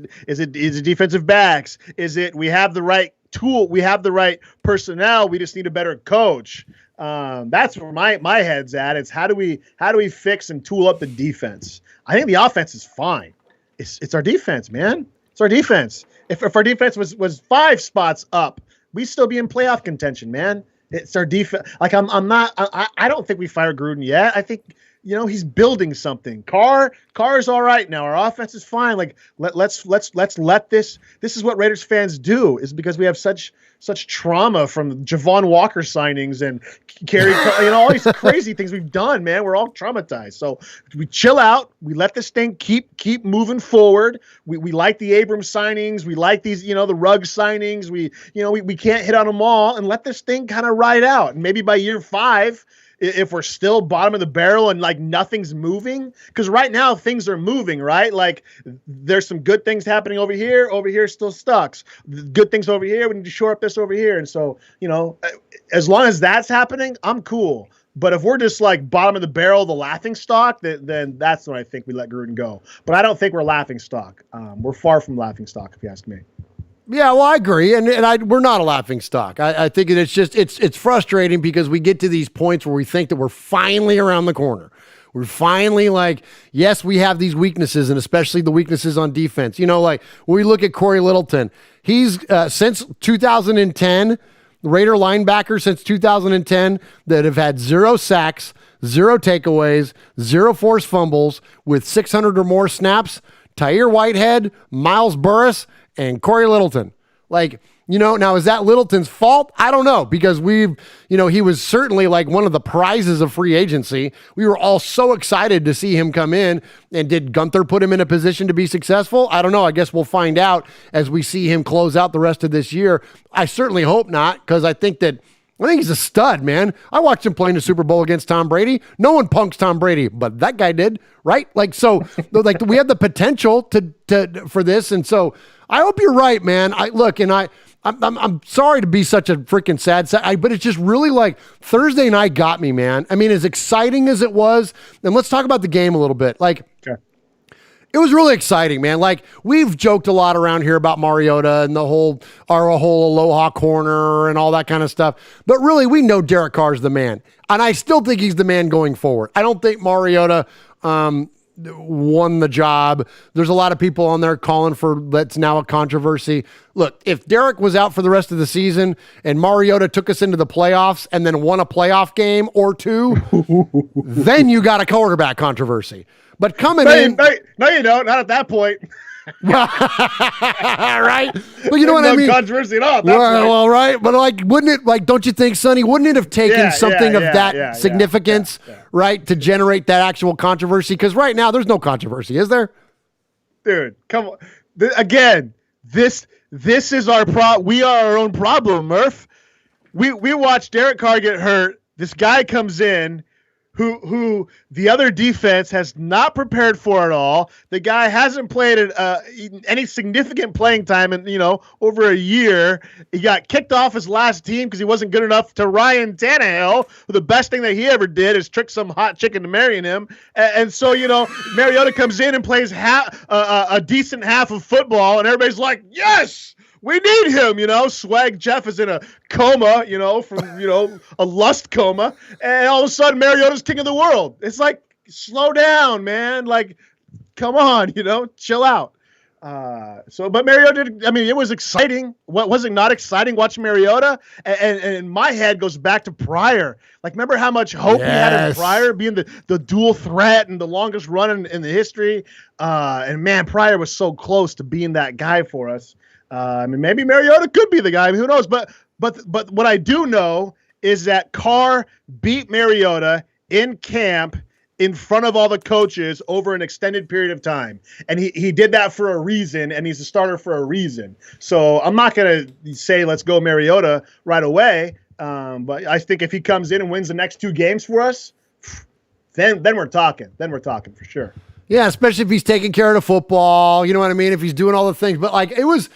it defensive backs? Is it we have the right tool? We have the right personnel. We just need a better coach. That's where my head's at. It's how do we fix and tool up the defense? I think the offense is fine. It's our defense, man. It's our defense. If our defense was 5 spots up, we'd still be in playoff contention, man. It's our defense. Like I don't think we fired Gruden yet. I think, he's building something. Carr's all right now. Our offense is fine. Like let's let this is what Raiders fans do, is because we have such trauma from Javon Walker signings and Kerry, all these crazy things we've done, man. We're all traumatized. So we chill out. We let this thing keep moving forward. We like the Abrams signings. We like these, the Ruggs signings. We can't hit on them all, and let this thing kind of ride out. And maybe by year 5, if we're still bottom of the barrel and like nothing's moving, because right now things are moving, right? Like there's some good things happening over here still stuck. Good things over here, we need to shore up this over here. And so, as long as that's happening, I'm cool. But if we're just like bottom of the barrel, the laughing stock, then that's when I think we let Gruden go. But I don't think we're laughing stock. We're far from laughing stock, if you ask me. Yeah, well, I agree, and we're not a laughing stock. I think it's just it's frustrating because we get to these points where we think that we're finally around the corner. We're finally like, yes, we have these weaknesses, and especially the weaknesses on defense. Like when we look at Corey Littleton, he's since 2010, Raider linebacker since 2010 that have had 0 sacks, 0 takeaways, 0 forced fumbles with 600 or more snaps. Tahir Whitehead, Miles Burris, and Corey Littleton. Like, now is that Littleton's fault? I don't know, because he was certainly like one of the prizes of free agency. We were all so excited to see him come in, and did Gunther put him in a position to be successful? I don't know. I guess we'll find out as we see him close out the rest of this year. I certainly hope not, because I think he's a stud, man. I watched him play in the Super Bowl against Tom Brady. No one punks Tom Brady, but that guy did, right? Like, so like we have the potential to for this. And so I hope you're right, man. I'm sorry to be such a freaking sad, but it's just really like Thursday night got me, man. I mean, as exciting as it was, and let's talk about the game a little bit. Like, okay. It was really exciting, man. Like, we've joked a lot around here about Mariota and the whole aloha corner and all that kind of stuff. But really, we know Derek Carr's the man. And I still think he's the man going forward. I don't think Mariota won the job. There's a lot of people on there calling for that's now a controversy. Look, if Derek was out for the rest of the season and Mariota took us into the playoffs and then won a playoff game or two, then you got a quarterback controversy. But coming in... No, you don't. Not at that point. Right? But you know what I mean? No controversy at all. Well, right? But like, wouldn't it, like, don't you think, Sonny, wouldn't it have taken something of that significance, right, to generate that actual controversy? Because right now, there's no controversy, is there? Dude, come on. Again, this is our problem. We are our own problem, Murph. We watched Derek Carr get hurt. This guy comes in who the other defense has not prepared for at all. The guy hasn't played any significant playing time in, over a year. He got kicked off his last team because he wasn't good enough to Ryan Tannehill, who the best thing that he ever did is trick some hot chick into marrying him. And so, Mariota comes in and plays a decent half of football, and everybody's like, yes! We need him, Swag Jeff is in a coma, from, a lust coma. And all of a sudden, Mariota's king of the world. It's like, slow down, man. Like, come on, chill out. But Mariota, it was exciting. What was it not exciting watching Mariota? And my head goes back to Pryor. Like, remember how much hope we had in Pryor being the dual threat and the longest run in the history? And man, Pryor was so close to being that guy for us. Maybe Mariota could be the guy. Who knows? But what I do know is that Carr beat Mariota in camp in front of all the coaches over an extended period of time. And he did that for a reason, and he's a starter for a reason. So I'm not going to say let's go Mariota right away. But I think if he comes in and wins the next 2 games for us, then we're talking. Then we're talking for sure. Yeah, especially if he's taking care of the football. You know what I mean? If he's doing all the things. But, like, it was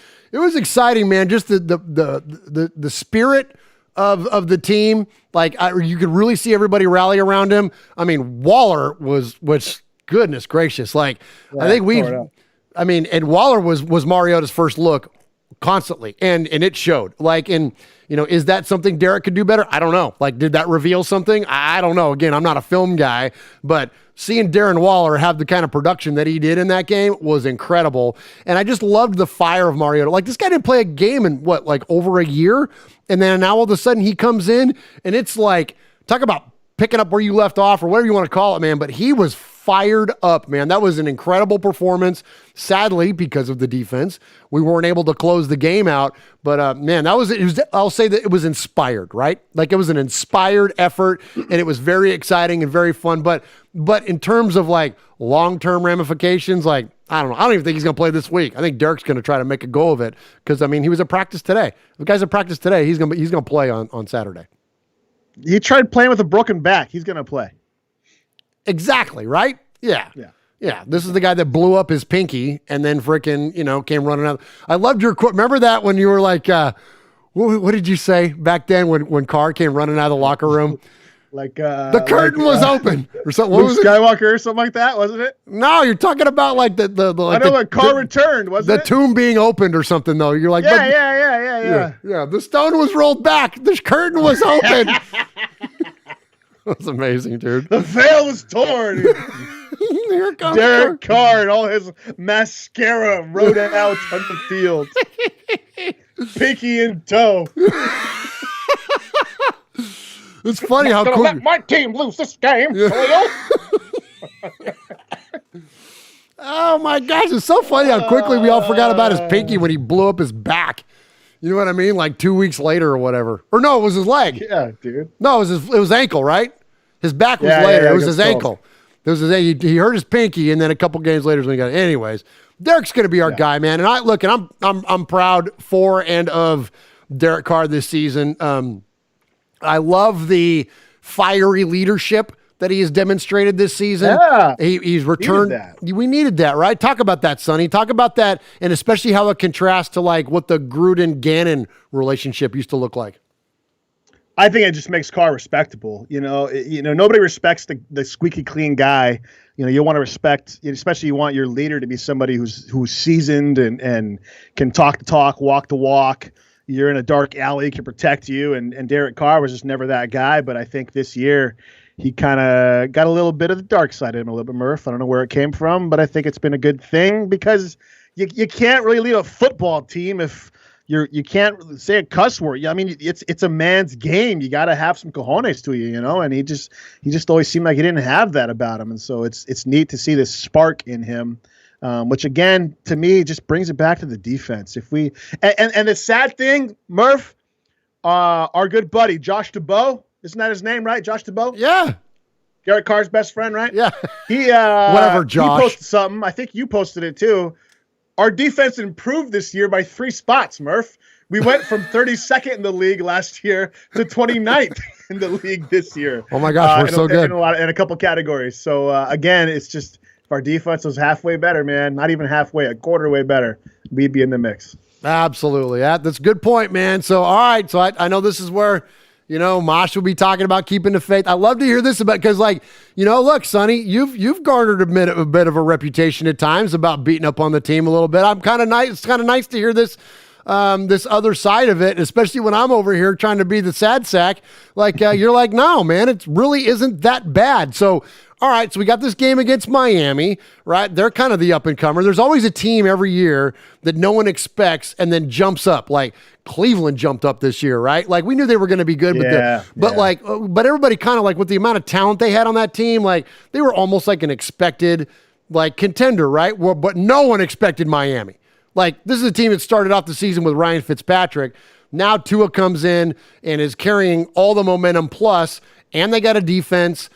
exciting, man. Just the spirit of the team. Like, you could really see everybody rally around him. Waller was goodness gracious. Like, I think and Waller was Mariota's first look constantly, and it showed. Like, is that something Derek could do better? I don't know. Like, did that reveal something? I don't know. Again, I'm not a film guy, but seeing Darren Waller have the kind of production that he did in that game was incredible. And I just loved the fire of Mariota. Like, this guy didn't play a game in over a year. And then now all of a sudden he comes in and it's like, talk about picking up where you left off or whatever you want to call it, man. But he was fired up, man. That was an incredible performance. Sadly, because of the defense, we weren't able to close the game out. But man, I'll say that it was inspired, right? Like, it was an inspired effort, and it was very exciting and very fun. But in terms of like long-term ramifications, like, I don't know. I don't even think he's going to play this week. I think Derek's going to try to make a go of it because he was at practice today. If the guy's at practice today, he's going to play on Saturday. He tried playing with a broken back. He's going to play. Exactly, right? Yeah. This is the guy that blew up his pinky and then frickin', came running out. I loved your quote. Remember that when you were like, what did you say back then when Carr came running out of the locker room? Like the curtain was open or something. Luke Skywalker or something like that, wasn't it? No, you're talking about like the like I know when Carr returned, wasn't it? The tomb being opened or something though. You're like, yeah. The stone was rolled back. The curtain was open. That's amazing, dude. The veil was torn. Here comes Derek Carr and all his mascara rode out on the field. Pinky in tow. It's funny how quick. Let my team lose this game. Yeah. Oh my gosh, it's so funny how quickly we all forgot about his pinky when he blew up his back. You know what I mean? Like 2 weeks later or whatever. Or no, it was his leg. Yeah, dude. No, it was ankle, right? His back was later. It was his ankle. It was he hurt his pinky, and then a couple games later when he got it. Anyways, Derek's going to be our guy, man. And I'm proud for and of Derek Carr this season. I love the fiery leadership that he has demonstrated this season. Yeah, he's returned. We needed that, right? Talk about that, Sonny. Talk about that, and especially how it contrasts to like what the Gruden-Gannon relationship used to look like. I think it just makes Carr respectable. Nobody respects the squeaky clean guy. You want to respect, especially you want your leader to be somebody who's seasoned and can talk the talk, walk the walk. You're in a dark alley, can protect you. And Derek Carr was just never that guy. But I think this year he kind of got a little bit of the dark side of him, a little bit, Murph. I don't know where it came from, but I think it's been a good thing because you can't really lead a football team if you can't say a cuss word. I mean, it's a man's game. You got to have some cojones to you, And he just always seemed like he didn't have that about him. And so it's neat to see this spark in him, which again to me just brings it back to the defense. If we and the sad thing, Murph, our good buddy Josh DeBow, isn't that his name, right? Josh DeBow. Yeah. Garrett Carr's best friend, right? Yeah. He whatever. Josh he posted something. I think you posted it too. Our defense improved this year by 3 spots, Murph. We went from 32nd in the league last year to 29th in the league this year. Oh my gosh, we're so good in a couple categories. So again, it's just if our defense was halfway better, man, not even halfway, a quarter way better, we'd be in the mix. Absolutely, that's a good point, man. So all right, so I know this is where Mosh will be talking about keeping the faith. I love to hear this about because, look, Sonny, you've garnered a bit of a reputation at times about beating up on the team a little bit. I'm kind of nice. It's kind of nice to hear this other side of it, especially when I'm over here trying to be the sad sack. You're like, no, man, it really isn't that bad. So, all right, so we got this game against Miami, right? They're kind of the up-and-comer. There's always a team every year that no one expects and then jumps up. Like Cleveland jumped up this year, right? Like we knew they were going to be good, but everybody kind of with the amount of talent they had on that team, they were almost like an expected contender, right? But no one expected Miami. This is a team that started off the season with Ryan Fitzpatrick. Now Tua comes in and is carrying all the momentum plus, and they got a defense.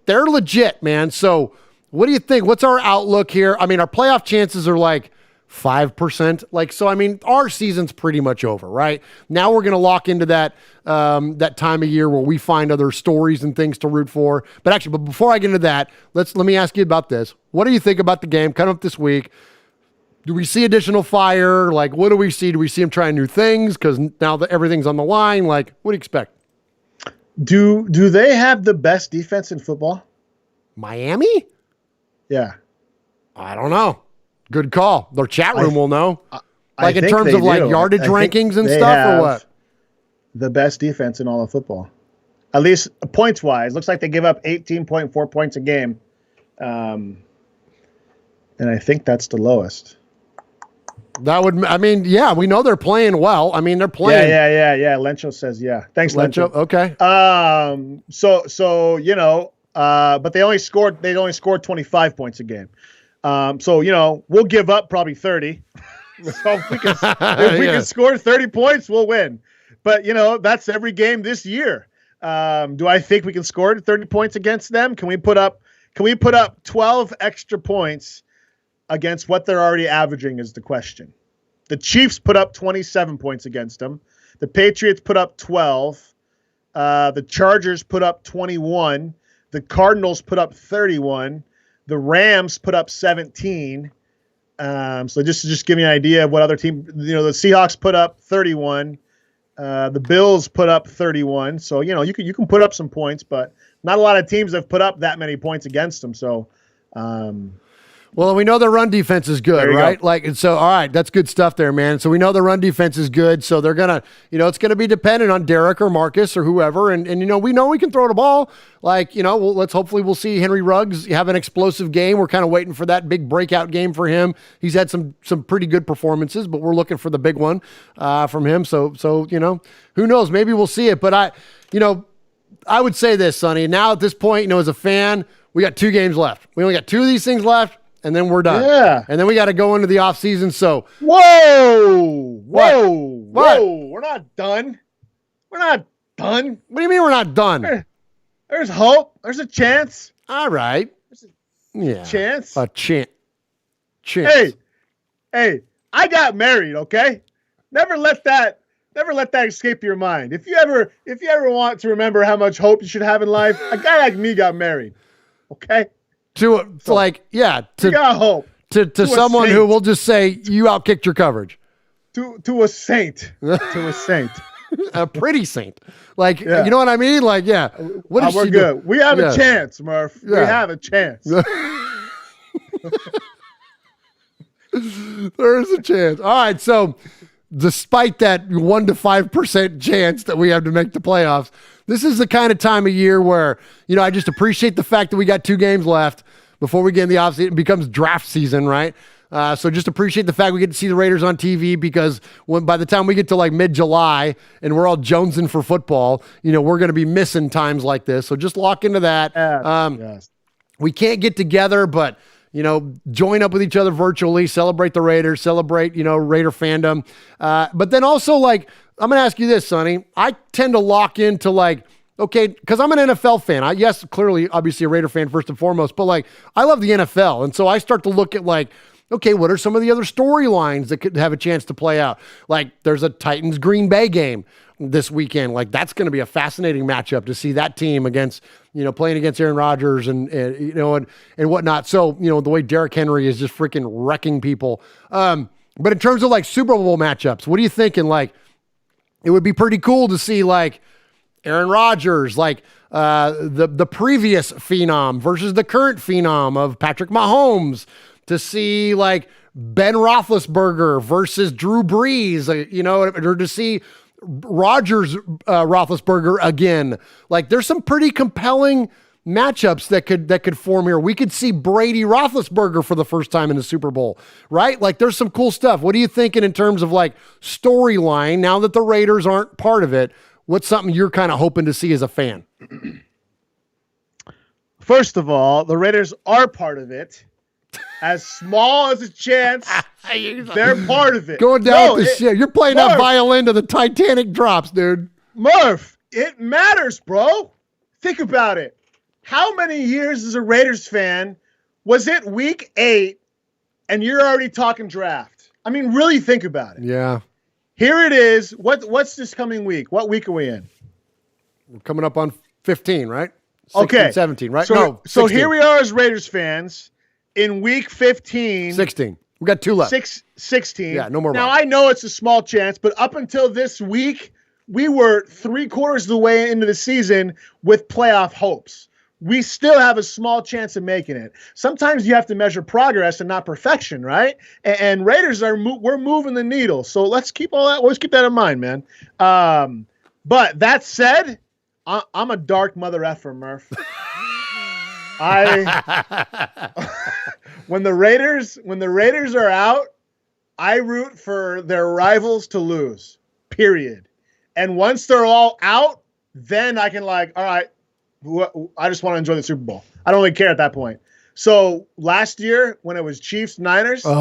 They're legit, man. So what do you think? What's our outlook here? I mean, our playoff chances are 5%. So, I mean, our season's pretty much over, right? Now we're going to lock into that time of year where we find other stories and things to root for. But before I get into that, let me ask you about this. What do you think about the game coming up this week? Do we see additional fire? What do we see? Do we see them trying new things? Because now that everything's on the line, what do you expect? Do they have the best defense in football? Miami? Yeah. I don't know. Good call. Their chat room will know. In think terms of yardage rankings and stuff, or what? The best defense in all of football. At least points wise. Looks like they give up 18.4 points a game. And I think that's the lowest. That would, yeah, we know they're playing well. I mean, they're playing. Yeah. Lencho says, yeah. Thanks, Lencho. Okay. But they only scored 25 points a game. We'll give up probably 30. So if we can score 30 points, we'll win. But, that's every game this year. Do I think we can score 30 points against them? Can we put up 12 extra points against what they're already averaging is the question. The Chiefs put up 27 points against them. The Patriots put up 12. The Chargers put up 21. The Cardinals put up 31. The Rams put up 17. So just to give you an idea of what other team, the Seahawks put up 31. The Bills put up 31. So, you can put up some points, but not a lot of teams have put up that many points against them. So, well, we know their run defense is good, right? All right, that's good stuff there, man. So we know the run defense is good. So they're going to, it's going to be dependent on Derek or Marcus or whoever. And we know we can throw the ball. We'll see Henry Ruggs have an explosive game. We're kind of waiting for that big breakout game for him. He's had some pretty good performances, but we're looking for the big one from him. So who knows? Maybe we'll see it. But I would say this, Sonny. Now at this point, as a fan, we got 2 games left. We only got 2 of these things left. And then we're done. Yeah. And then we got to go into the off season. So whoa. We're not done. What do you mean we're not done? There's hope. There's a chance. All right. Yeah. Chance. A chance. Hey, I got married, okay? Never let that escape your mind. If you ever want to remember how much hope you should have in life, a guy like me got married. Okay? You got hope. To someone who will just say you outkicked your coverage. To a saint. To a saint. A pretty saint. Like, you know what I mean? Like, yeah. What is we're she good. doing? We have a chance, Murph. We have a chance. There's a chance. All right, so despite that 1 to 5% chance that we have to make the playoffs, this is the kind of time of year where, I just appreciate the fact that we got 2 games left before we get in the offseason. It becomes draft season, right? So just appreciate the fact we get to see the Raiders on TV, because by the time we get to like mid-July and we're all jonesing for football, we're going to be missing times like this. So just lock into that. Yes. We can't get together, but join up with each other virtually, celebrate the Raiders, celebrate, Raider fandom. But then also, like, I'm going to ask you this, Sonny. I tend to lock into, like, okay, because I'm an NFL fan. Yes, clearly, obviously a Raider fan first and foremost, but, like, I love the NFL. And so I start to look at, like, okay, what are some of the other storylines that could have a chance to play out? Like, there's a Titans-Green Bay game this weekend. Like, that's going to be a fascinating matchup to see that team against, playing against Aaron Rodgers and whatnot. So, the way Derrick Henry is just freaking wrecking people. But in terms of like Super Bowl matchups, what are you thinking? Like, it would be pretty cool to see like Aaron Rodgers, like the previous phenom versus the current phenom of Patrick Mahomes, to see like Ben Roethlisberger versus Drew Brees, or to see Rodgers, Roethlisberger again. Like, there's some pretty compelling matchups that could form here. We could see Brady Roethlisberger for the first time in the Super Bowl, right? Like, there's some cool stuff. What are you thinking in terms of like storyline now that the Raiders aren't part of it? What's something you're kind of hoping to see as a fan? First of all, the Raiders are part of it. As small as a chance, they're part of it. Going down with the shit. You're playing that violin to the Titanic drops, dude. Murph, it matters, bro. Think about it. How many years as a Raiders fan was it week 8 and you're already talking draft? I mean, really think about it. Yeah. Here it is. What's this coming week? What week are we in? We're coming up on 15, right? 16, okay. 17, right? So here we are as Raiders fans in week 15. 16. We got 2 left. 16. Yeah, no more. Now, I know it's a small chance, but up until this week, we were 3/4 of the way into the season with playoff hopes. We still have a small chance of making it. Sometimes you have to measure progress and not perfection, right? And Raiders we're moving the needle. So let's keep that in mind, man. But that said, I'm a dark mother effer, Murph. When the Raiders are out, I root for their rivals to lose. Period. And once they're all out, then I can all right, I just want to enjoy the Super Bowl. I don't really care at that point. So last year when it was Chiefs Niners, dude,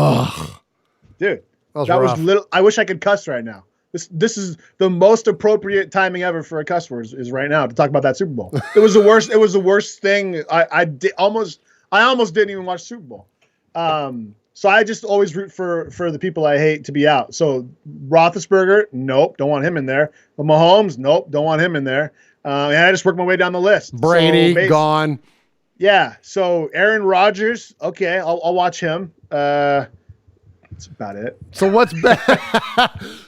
that was little. I wish I could cuss right now. This is the most appropriate timing ever for a cuss word is right now to talk about that Super Bowl. It was the worst. It was the worst thing. I almost didn't even watch Super Bowl. So I just always root for the people I hate to be out. So Roethlisberger, nope, don't want him in there. Mahomes, nope, don't want him in there. And I just worked my way down the list. Brady, gone. Yeah. So Aaron Rodgers, okay, I'll watch him. That's about it. So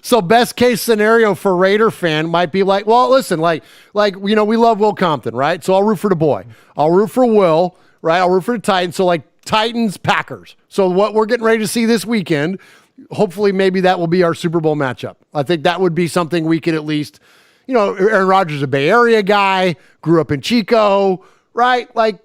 so best case scenario for Raider fan might be like, well, listen, like we love Will Compton, right? So I'll root for the boy. I'll root for Will, right? I'll root for the Titans. So like Titans, Packers. So what we're getting ready to see this weekend, hopefully maybe that will be our Super Bowl matchup. I think that would be something we could at least, Aaron Rodgers is a Bay Area guy, grew up in Chico, right? Like,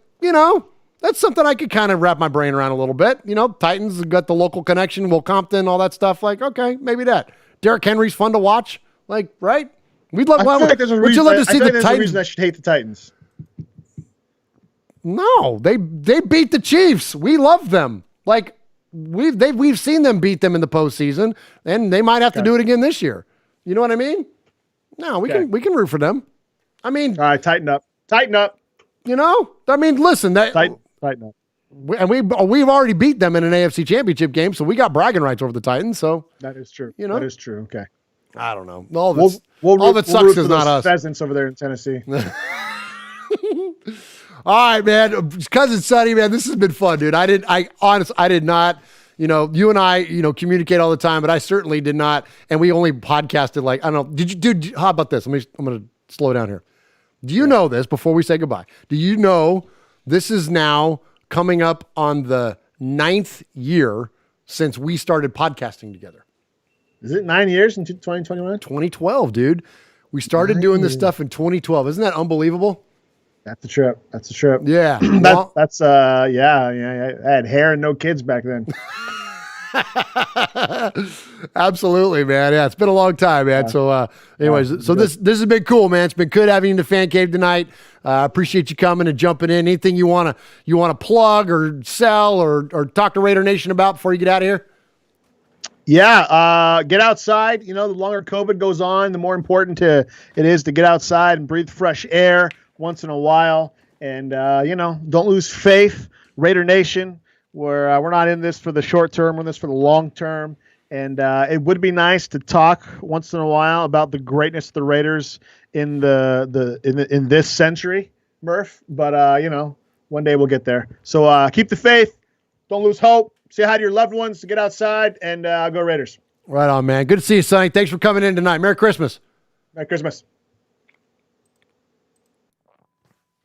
that's something I could kind of wrap my brain around a little bit. Titans got the local connection, Will Compton, all that stuff. Like, okay, maybe that. Derrick Henry's fun to watch. Like, right? We'd love. I feel like there's a reason. I feel like there's a reason I should hate the Titans. No, they beat the Chiefs. We love them. Like we've seen them beat them in the postseason, and they might have to do it again this year. You know what I mean? No, we can root for them. I mean, all right, tighten up. I mean, listen, tighten up. And we've already beat them in an AFC Championship game, so we got bragging rights over the Titans. So that is true. That is true. Okay. I don't know. All of it sucks is not us. Pheasants over there in Tennessee. All right, man. Cousin Sonny, man, this has been fun, dude. I did not you and I, communicate all the time, but I certainly did not. And we only podcasted I don't know. How about this? I'm going to slow down here. Do you know this before we say goodbye? Do you know this is now coming up on the 9th year since we started podcasting together? Is it 9 years in 2021? 2012, dude. We started doing this stuff in 2012. Isn't that unbelievable? That's a trip. Yeah. That's yeah. I had hair and no kids back then. Absolutely, man. Yeah, it's been a long time, man. So, anyways, this has been cool, man. It's been good having you in the fan cave tonight. Appreciate you coming and jumping in. Anything you wanna plug or sell or talk to Raider Nation about before you get out of here? Yeah, get outside. The longer COVID goes on, the more important it is to get outside and breathe fresh air once in a while. And don't lose faith. Raider Nation, we're not in this for the short term, we're in this for the long term. And it would be nice to talk once in a while about the greatness of the Raiders in in this century, Murph. But one day we'll get there. So keep the faith. Don't lose hope. Say hi to your loved ones, to get outside, and go Raiders. Right on, man. Good to see you, Sonny. Thanks for coming in tonight. Merry Christmas. Merry Christmas.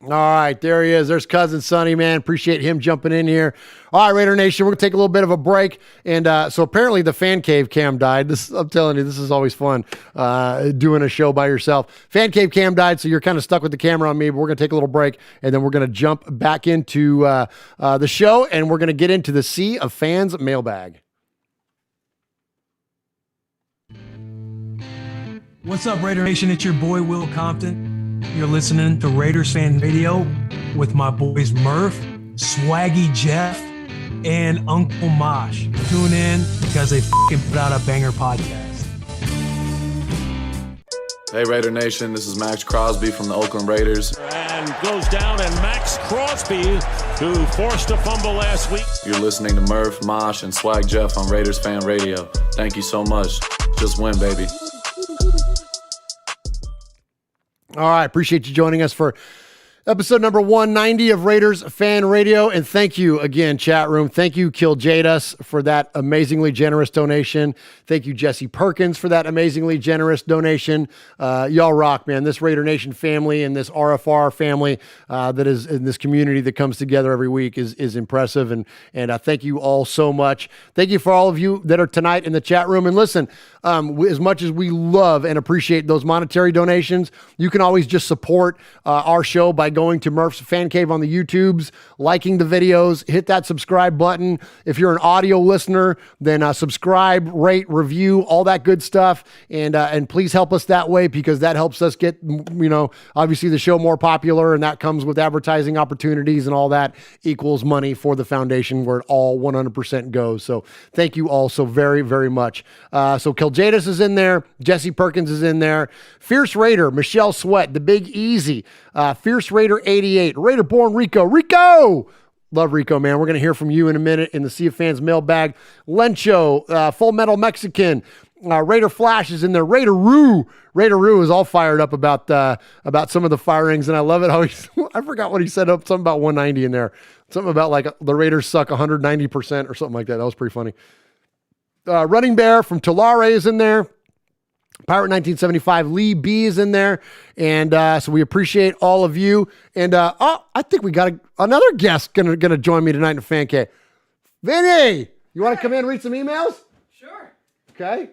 All right, there he is. There's Cousin Sonny, man. Appreciate him jumping in here. All right, Raider Nation, we're going to take a little bit of a break. And so apparently the fan cave cam died. I'm telling you, this is always fun doing a show by yourself. Fan cave cam died, so you're kind of stuck with the camera on me, but we're going to take a little break, and then we're going to jump back into the show, and we're going to get into the Sea of Fans mailbag. What's up, Raider Nation? It's your boy, Will Compton. You're listening to Raiders Fan Radio with my boys Murph, Swaggy Jeff, and Uncle Mosh. Tune in because they put out a banger podcast. Hey, Raider Nation, this is Max Crosby from the Oakland Raiders. And goes down, and Max Crosby, who forced a fumble last week. You're listening to Murph, Mosh, and Swag Jeff on Raiders Fan Radio. Thank you so much. Just win, baby. All right, appreciate you joining us for episode number 190 of Raiders Fan Radio. And thank you again, chat room. Thank you, Kill Jadus, for that amazingly generous donation. Thank you, Jesse Perkins, for that amazingly generous donation. Y'all rock, man. This Raider Nation family and this RFR family that is in this community that comes together every week is impressive. And thank you all so much. Thank you for all of you that are tonight in the chat room. And listen, as much as we love and appreciate those monetary donations, you can always just support our show by going to Murph's Fan Cave on the YouTubes, liking the videos, hit that subscribe button. If you're an audio listener, then subscribe, rate, review, all that good stuff. And please help us that way, because that helps us get, obviously the show more popular, and that comes with advertising opportunities, and all that equals money for the foundation, where it all 100% goes. So thank you all so very, very much. So Kiljadis is in there. Jesse Perkins is in there. Fierce Raider, Michelle Sweat, The Big Easy, Fierce Raider 88, Raider Born Rico. Love Rico, man. We're going to hear from you in a minute in the Sea of Fans mailbag. Lencho, Full Metal Mexican, Raider Flash is in there. Raider Roo is all fired up about some of the firings, and I love it how I forgot what he said, something about 190 in there. Something about like the Raiders suck 190% or something like that. That was pretty funny. Running Bear from Tulare is in there. Pirate 1975, Lee B is in there. And so we appreciate all of you. And I think we got another guest gonna join me tonight in the fan cave. Vinnie, you want to come in and read some emails? Sure. Okay.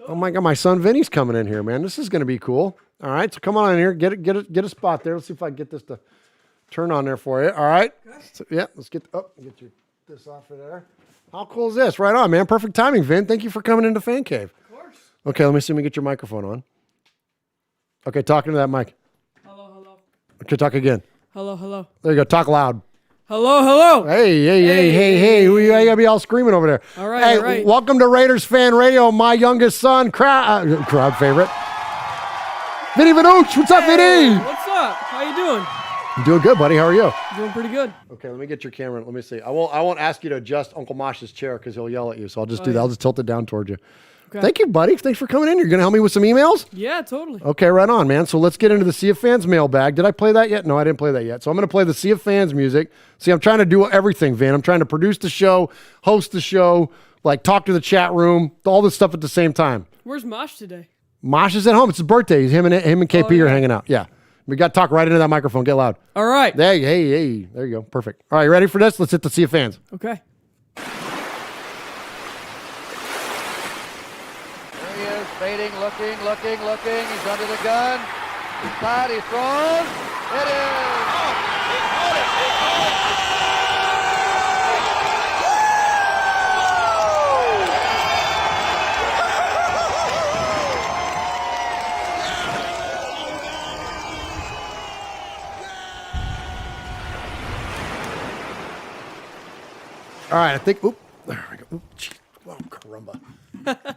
Oh my God, my son Vinny's coming in here, man. This is gonna be cool. All right, so come on in here, get a spot there. Let's see if I can get this to turn on there for you. All right. So, yeah, let's get this off of there. How cool is this? Right on, man. Perfect timing, Vin. Thank you for coming into Fan Cave. Of course. Okay, let me see if we get your microphone on. Okay, talking to that mic. Hello. Okay, talk again. Hello. There you go. Talk loud. Hello. Hey. Who you gotta be all screaming over there? All right. Hey, welcome to Raiders Fan Radio. My youngest son, crowd favorite, Vinnie Vanucci. What's up, Vinnie? What's up? How you doing? I'm doing good, buddy. How are you? Doing pretty good. Okay, let me get your camera. Let me see. I won't ask you to adjust Uncle Mosh's chair because he'll yell at you. So I'll just do that. I'll just tilt it down towards you. Okay. Thank you, buddy. Thanks for coming in. You're going to help me with some emails? Yeah, totally. Okay, right on, man. So let's get into the Sea of Fans mailbag. Did I play that yet? No, I didn't play that yet. So I'm going to play the Sea of Fans music. See, I'm trying to do everything, Vin. I'm trying to produce the show, host the show, like talk to the chat room, all this stuff at the same time. Where's Mosh today? Mosh is at home. It's his birthday. Him and KP are hanging out. Yeah. We got to talk right into that microphone. Get loud. All right. Hey. There you go. Perfect. All right, you ready for this? Let's hit the Sea of Fans. Okay. Fading, looking. He's under the gun. He's tied. He throws. It is. He caught it. All right, I think. Oop, there we go. Oop, geez, oh, caramba.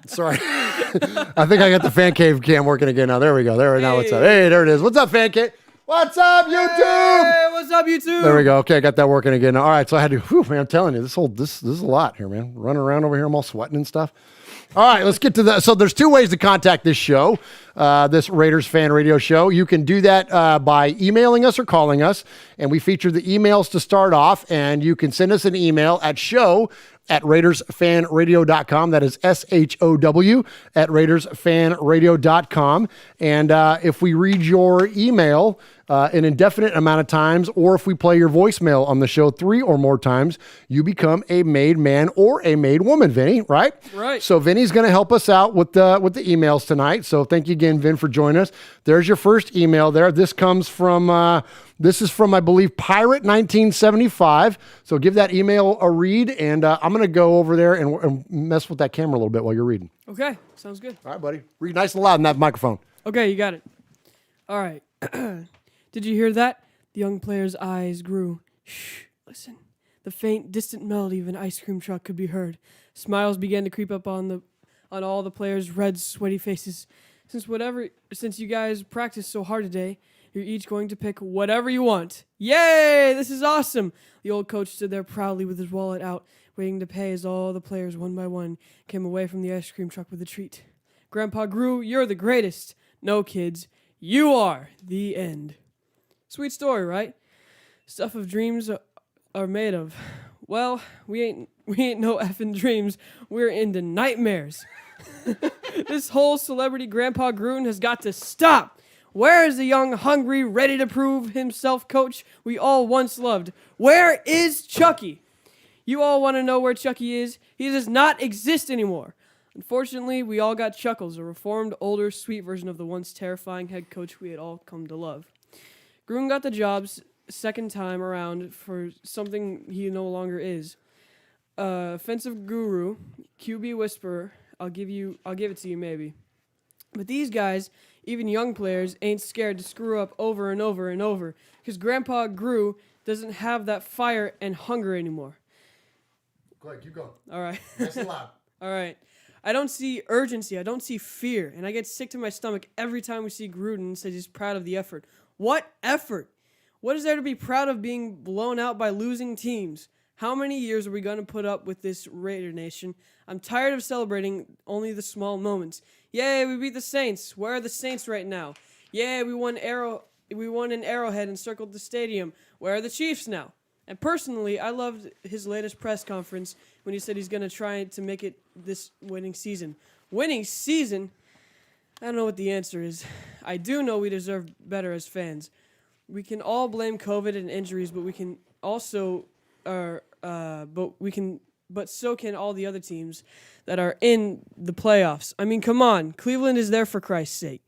Sorry. I think I got the fan cave cam working again now. There we go. Now what's up? Hey, there it is. What's up, fan cave? What's up, YouTube? Hey, what's up, YouTube? There we go. Okay, I got that working again. All right, so I had to. Whew, man, I'm telling you, this is a lot here, man. Running around over here, I'm all sweating and stuff. All right, let's get to that. So there's two ways to contact this show, this Raiders Fan Radio show. You can do that by emailing us or calling us, and we feature the emails to start off, and you can send us an email at show@RaidersFanRadio.com. That is SHOW at RaidersFanRadio.com. And if we read your email an indefinite amount of times, or if we play your voicemail on the show 3 or more times, you become a made man or a made woman, Vinny, right? Right. So Vinny's going to help us out with the emails tonight. So thank you again, Vin, for joining us. There's your first email there. This comes from... This is from, I believe, Pirate 1975. So give that email a read, and I'm going to go over there and mess with that camera a little bit while you're reading. Okay, sounds good. All right, buddy. Read nice and loud in that microphone. Okay, you got it. All right. Did you hear that? The young player's eyes grew. Shh, listen. The faint, distant melody of an ice cream truck could be heard. Smiles began to creep up on all the players' red, sweaty faces. Since you guys practiced so hard today, you're each going to pick whatever you want. Yay! This is awesome! The old coach stood there proudly with his wallet out, waiting to pay as all the players, one by one, came away from the ice cream truck with a treat. Grandpa Gru, you're the greatest. No, kids, you are the end. Sweet story, right? Stuff of dreams are made of. Well, we ain't no effing dreams. We're into nightmares. This whole celebrity Grandpa Gruden has got to stop. Where is the young, hungry, ready to prove himself coach we all once loved? Where is Chucky? You all want to know where Chucky is? He does not exist anymore. Unfortunately, we all got Chuckles, a reformed, older, sweet version of the once terrifying head coach we had all come to love. Gruden got the job second time around for something he no longer is. Offensive guru, QB whisperer. I'll give it to you maybe. But these guys, even young players, ain't scared to screw up over and over and over because Grandpa Gru doesn't have that fire and hunger anymore. Go ahead, keep going. All right. Nice and loud. All right. I don't see urgency. I don't see fear. And I get sick to my stomach every time we see Gruden says he's proud of the effort. What effort? What is there to be proud of being blown out by losing teams? How many years are we going to put up with this Raider Nation? I'm tired of celebrating only the small moments. Yay, we beat the Saints. Where are the Saints right now? Yay, we won an Arrowhead and circled the stadium. Where are the Chiefs now? And personally, I loved his latest press conference when he said he's going to try to make it this winning season. Winning season? I don't know what the answer is. I do know we deserve better as fans. We can all blame COVID and injuries, but we can also but so can all the other teams that are in the playoffs. I mean, come on. Cleveland is there for Christ's sake.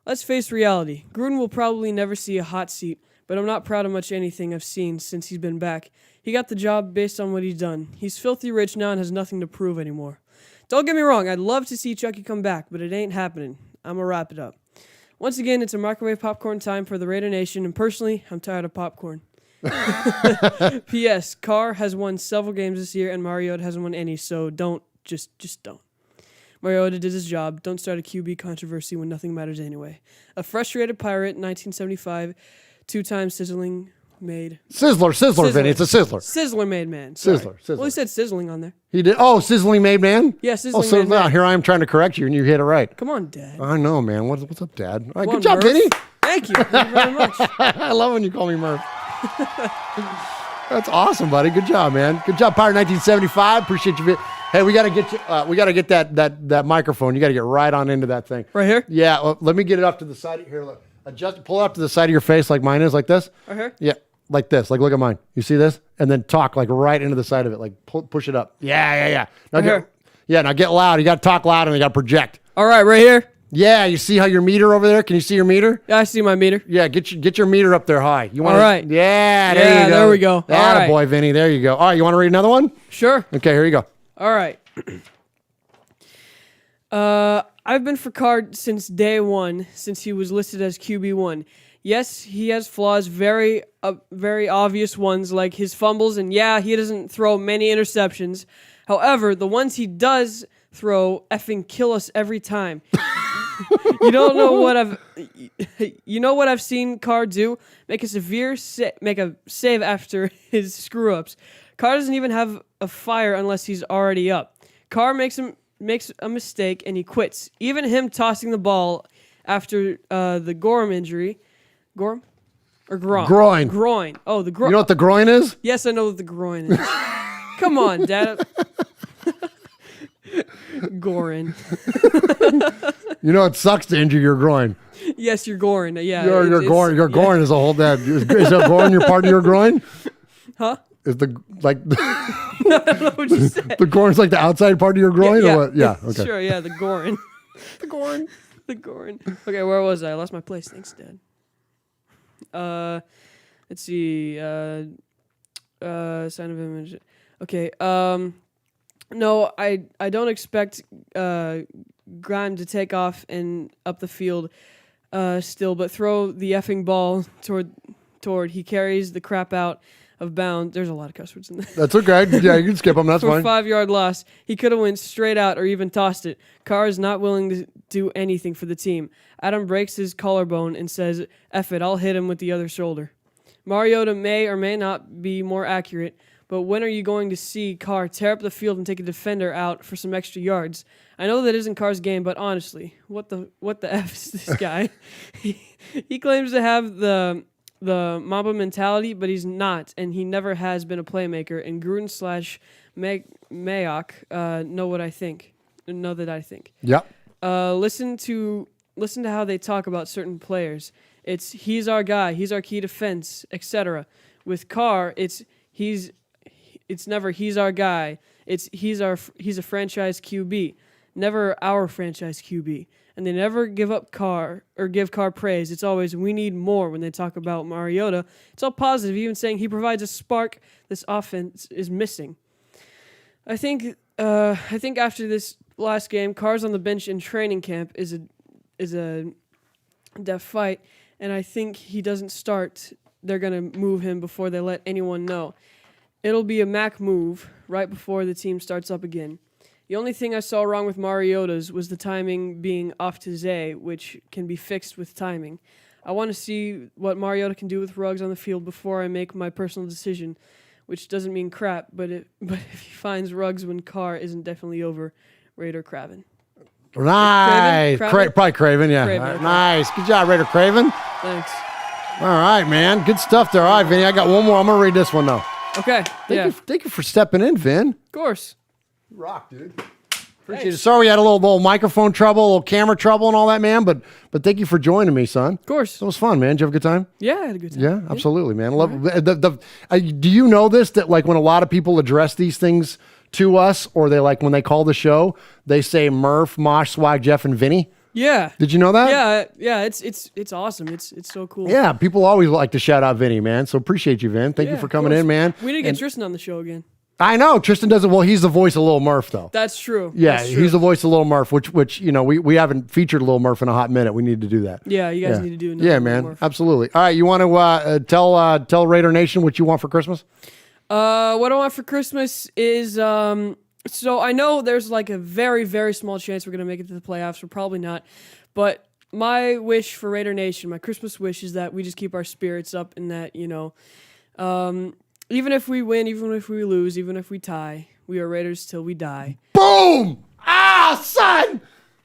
Let's face reality. Gruden will probably never see a hot seat, but I'm not proud of much anything I've seen since he's been back. He got the job based on what he's done. He's filthy rich now and has nothing to prove anymore. Don't get me wrong. I'd love to see Chucky come back, but it ain't happening. I'm going to wrap it up. Once again, it's a microwave popcorn time for the Raider Nation, and personally, I'm tired of popcorn. P.S. Carr has won several games this year, and Mariota hasn't won any, so just don't. Mariota did his job. Don't start a QB controversy when nothing matters anyway. A frustrated Pirate, 1975, 2-time sizzling made. Sizzler, Vinny. It's a sizzler. Sizzler made man. Sorry. Sizzler. Well, he said sizzling on there. He did. Oh, sizzling made man? Yeah, sizzling so made man. Here I am trying to correct you, and you hit it right. Come on, Dad. I know, man. What's up, Dad? All right, Come good on, job, Murph. Vinny. Thank you. Thank you very much. I love when you call me Murph. That's awesome, buddy. Good job, man. Good job, Power 1975. Appreciate you. Hey, we gotta get you. We gotta get that microphone. You gotta get right on into that thing. Right here? Yeah. Well, let me get it up to the side. Here, look. Pull it up to the side of your face like mine is, like this. Right here? Yeah, like this. Like, look at mine. You see this? And then talk like right into the side of it. Like push it up. Yeah. Now Right here. Now get loud. You gotta talk loud and you gotta project. All right, right here. Yeah, you see how your meter over there? Can you see your meter? Yeah, I see my meter. Yeah, get your meter up there high. You want? All right. Yeah, there you go. There we go. All right. Boy, Vinny. There you go. All right, you want to read another one? Sure. Okay, here you go. All right. I've been for Carr since day one, since he was listed as QB1. Yes, he has flaws, very obvious ones, like his fumbles, and yeah, he doesn't throw many interceptions. However, the ones he does throw effing kill us every time. You know what I've seen Carr do? Make a save after his screw ups. Carr doesn't even have a fire unless he's already up. Carr makes a mistake and he quits. Even him tossing the ball after the Gorham injury. Gorham? Or groin? Groin. Groin. Oh, the groin. You know what the groin is? Yes, I know what the groin is. Come on, Dad. Gorin. You know it sucks to injure your groin. Yes, you're Gorin. Yeah. Your groin is a whole dead. Is a groin your part of your groin? Huh? Is the like I don't know what you said. the groin's like the outside part of your groin Yeah. or what? Yeah. Okay. Sure, yeah, the Gorin. The groin. The Gorin. Okay, where was I? I lost my place. Thanks, Dad. Let's see. Sign of image. Okay. No, I don't expect Grime to take off and up the field still, but throw the effing ball toward he carries the crap out of bounds. There's a lot of cuss words in there. That's okay. Yeah, you can skip them. That's For fine. 5-yard loss. He could have went straight out or even tossed it. Carr is not willing to do anything for the team. Adam breaks his collarbone and says, F it, I'll hit him with the other shoulder. Mariota may or may not be more accurate, but when are you going to see Carr tear up the field and take a defender out for some extra yards? I know that isn't Carr's game, but honestly, what the F is this guy? He claims to have the Mamba mentality, but he's not, and he never has been a playmaker. And Gruden / Mayock know that I think. Yep. Listen to how they talk about certain players. It's he's our guy, he's our key defense, etc. With Carr, it's never he's our guy. It's he's a franchise QB, never our franchise QB. And they never give Carr praise. It's always we need more when they talk about Mariota. It's all positive, even saying he provides a spark this offense is missing. I think after this last game, Carr's on the bench in training camp is a death fight, and I think he doesn't start. They're gonna move him before they let anyone know. It'll be a Mac move right before the team starts up again. The only thing I saw wrong with Mariota's was the timing being off to Zay, which can be fixed with timing. I want to see what Mariota can do with Ruggs on the field before I make my personal decision, which doesn't mean crap, but if he finds Ruggs when Carr isn't definitely over, Raider Craven. Nice. Craven? Probably Craven, yeah. Craven, All right, okay. Nice. Good job, Raider Craven. Thanks. All right, man. Good stuff there. All right, Vinny, I got one more. I'm going to read this one, though. Okay, Thank you for stepping in, Vin. Of course. You rock, dude. Appreciate it. Sorry we had a little microphone trouble, a little camera trouble and all that, man, but thank you for joining me, son. Of course. It was fun, man. Did you have a good time? Yeah, I had a good time. Yeah, absolutely, man. Love do you know this, that like when a lot of people address these things to us, or they like when they call the show, they say Murph, Mosh, Swag, Jeff, and Vinny? Yeah. Did you know that? Yeah. It's awesome. It's so cool. Yeah, people always like to shout out Vinny, man. So appreciate you, Vin. Thank you for coming in, man. We need to get Tristan on the show again. I know Tristan does it well. He's the voice of Lil Murph, though. That's true. Yeah, That's true. he's the voice of Lil Murph, which you know we haven't featured Lil Murph in a hot minute. We need to do that. Yeah, you guys need to do another Yeah, Lil man, Murph. absolutely. All right, you want to tell Raider Nation what you want for Christmas? What I want for Christmas is so I know there's like a very, very small chance we're gonna make it to the playoffs. We're probably not, but my wish for Raider Nation, my Christmas wish is that we just keep our spirits up and that, even if we win, even if we lose, even if we tie, we are Raiders till we die. Boom! Ah, son!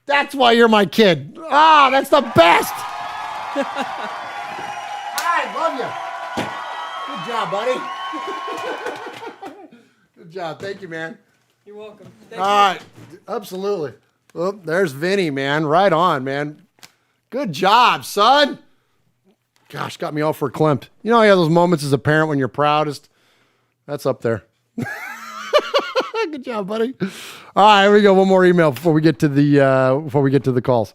That's why you're my kid. Ah, that's the best. I love you. Good job, buddy. Good job. Thank you, man. You're welcome. All right. Absolutely. Well, there's Vinnie, man. Right on, man. Good job, son. Gosh, got me all verklempt. You know how you have those moments as a parent when you're proudest? That's up there. Good job, buddy. All right, here we go. One more email before we get to the calls.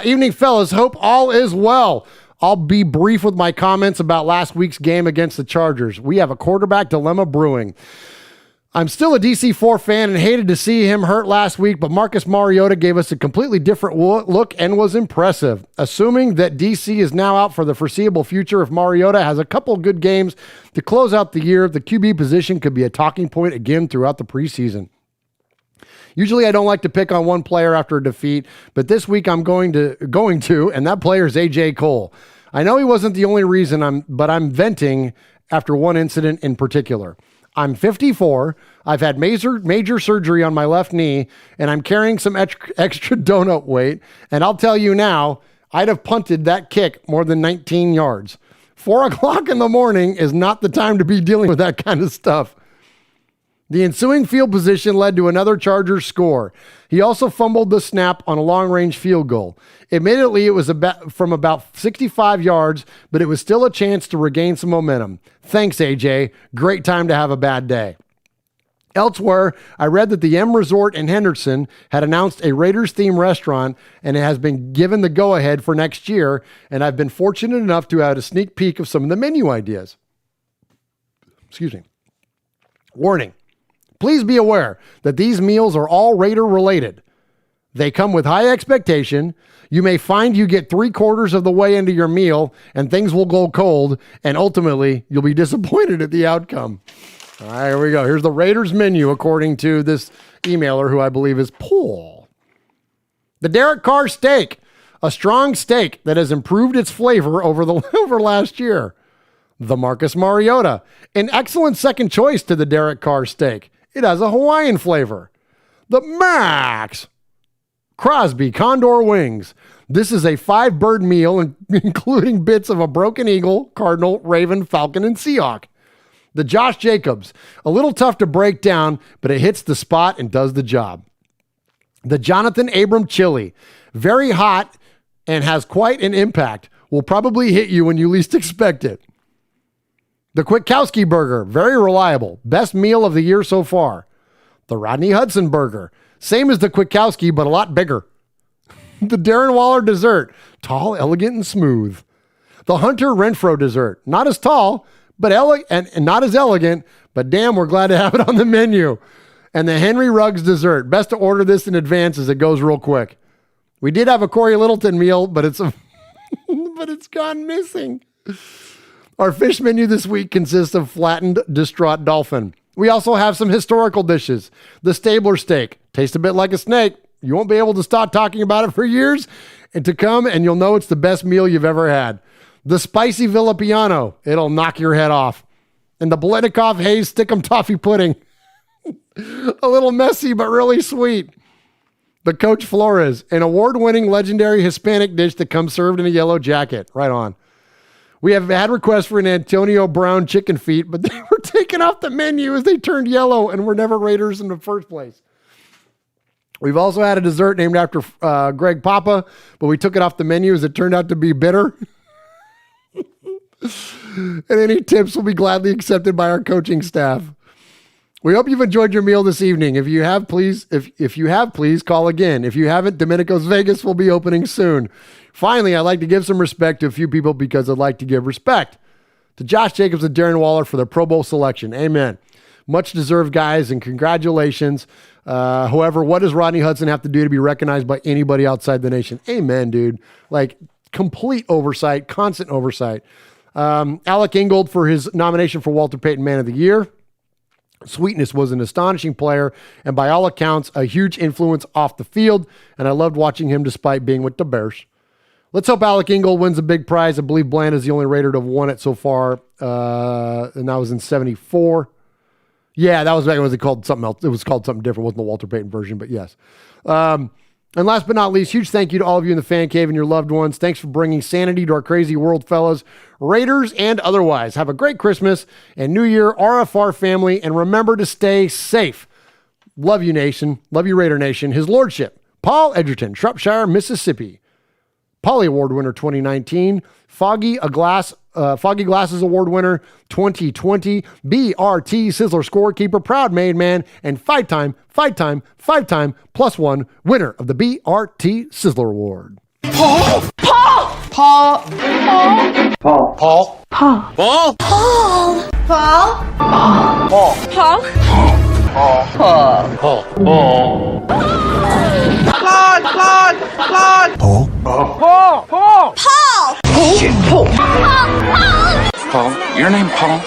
Evening, fellas. Hope all is well. I'll be brief with my comments about last week's game against the Chargers. We have a quarterback dilemma brewing. I'm still a DC4 fan and hated to see him hurt last week, but Marcus Mariota gave us a completely different look and was impressive. Assuming that DC is now out for the foreseeable future, if Mariota has a couple good games to close out the year, the QB position could be a talking point again throughout the preseason. Usually I don't like to pick on one player after a defeat, but this week I'm going to, and that player is AJ Cole. I know he wasn't the only reason but I'm venting after one incident in particular. I'm 54. I've had major surgery on my left knee, and I'm carrying some extra donut weight. And I'll tell you now, I'd have punted that kick more than 19 yards. 4 o'clock in the morning is not the time to be dealing with that kind of stuff. The ensuing field position led to another Chargers score. He also fumbled the snap on a long-range field goal. Admittedly, it was from about 65 yards, but it was still a chance to regain some momentum. Thanks, AJ. Great time to have a bad day. Elsewhere, I read that the M Resort in Henderson had announced a Raiders-themed restaurant, and it has been given the go-ahead for next year, and I've been fortunate enough to have a sneak peek of some of the menu ideas. Excuse me. Warning. Please be aware that these meals are all Raider related. They come with high expectation. You may find you get 3/4 of the way into your meal and things will go cold, and ultimately you'll be disappointed at the outcome. All right, here we go. Here's the Raiders menu according to this emailer who I believe is Paul. The Derek Carr steak, a strong steak that has improved its flavor over last year. The Marcus Mariota, an excellent second choice to the Derek Carr steak. It has a Hawaiian flavor. The Max Crosby Condor Wings. This is a 5-bird meal, including bits of a broken eagle, cardinal, raven, falcon, and seahawk. The Josh Jacobs. A little tough to break down, but it hits the spot and does the job. The Jonathan Abram chili. Very hot and has quite an impact. Will probably hit you when you least expect it. The Kwiatkowski burger, very reliable. Best meal of the year so far. The Rodney Hudson burger, same as the Kwiatkowski, but a lot bigger. The Darren Waller dessert, tall, elegant, and smooth. The Hunter Renfro dessert, not as tall, but and not as elegant, but damn, we're glad to have it on the menu. And the Henry Ruggs dessert, best to order this in advance as it goes real quick. We did have a Corey Littleton meal, but it's gone missing. Our fish menu this week consists of flattened, distraught dolphin. We also have some historical dishes. The Stabler steak. Tastes a bit like a snake. You won't be able to stop talking about it for years and to come, and you'll know it's the best meal you've ever had. The Spicy Villa Piano. It'll knock your head off. And the Bletnikoff Hayes Stickum Toffee Pudding. A little messy, but really sweet. The Coach Flores. An award-winning legendary Hispanic dish that comes served in a yellow jacket. Right on. We have had requests for an Antonio Brown chicken feet, but they were taken off the menu as they turned yellow and were never Raiders in the first place. We've also had a dessert named after Greg Papa, but we took it off the menu as it turned out to be bitter. And any tips will be gladly accepted by our coaching staff. We hope you've enjoyed your meal this evening. If you have, please call again. If you haven't, Domenico's Vegas will be opening soon. Finally, I'd like to give some respect to a few people because I'd like to give respect to Josh Jacobs and Darren Waller for their Pro Bowl selection. Amen. Much deserved, guys, and congratulations. However, what does Rodney Hudson have to do to be recognized by anybody outside the nation? Amen, dude. Like, complete oversight, constant oversight. Alec Ingold for his nomination for Walter Payton Man of the Year. Sweetness was an astonishing player and by all accounts, a huge influence off the field, and I loved watching him despite being with the Bears. Let's hope Alec Ingold wins a big prize. I believe Bland is the only Raider to have won it so far, and that was in 74. Yeah, that was back when it was called something else. It was called something different. It wasn't the Walter Payton version, but yes. And last but not least, huge thank you to all of you in the fan cave and your loved ones. Thanks for bringing sanity to our crazy world, fellas. Raiders and otherwise. Have a great Christmas and New Year, RFR family, and remember to stay safe. Love you, nation. Love you, Raider Nation. His Lordship, Paul Edgerton, Shropshire, Mississippi. Polly Award winner 2019, Foggy Glasses Award winner 2020, BRT Sizzler scorekeeper, proud made man, and five-time +1 winner of the BRT Sizzler Award. Paul! Paul! Paul! Paul! Paul! Paul! Paul! Paul! Paul! Paul! Paul! Paul! Paul! Paul! Paul! Claude! Claude! Claude! Paul? Paul! Paul! Paul! Paul! Paul, your name Paul?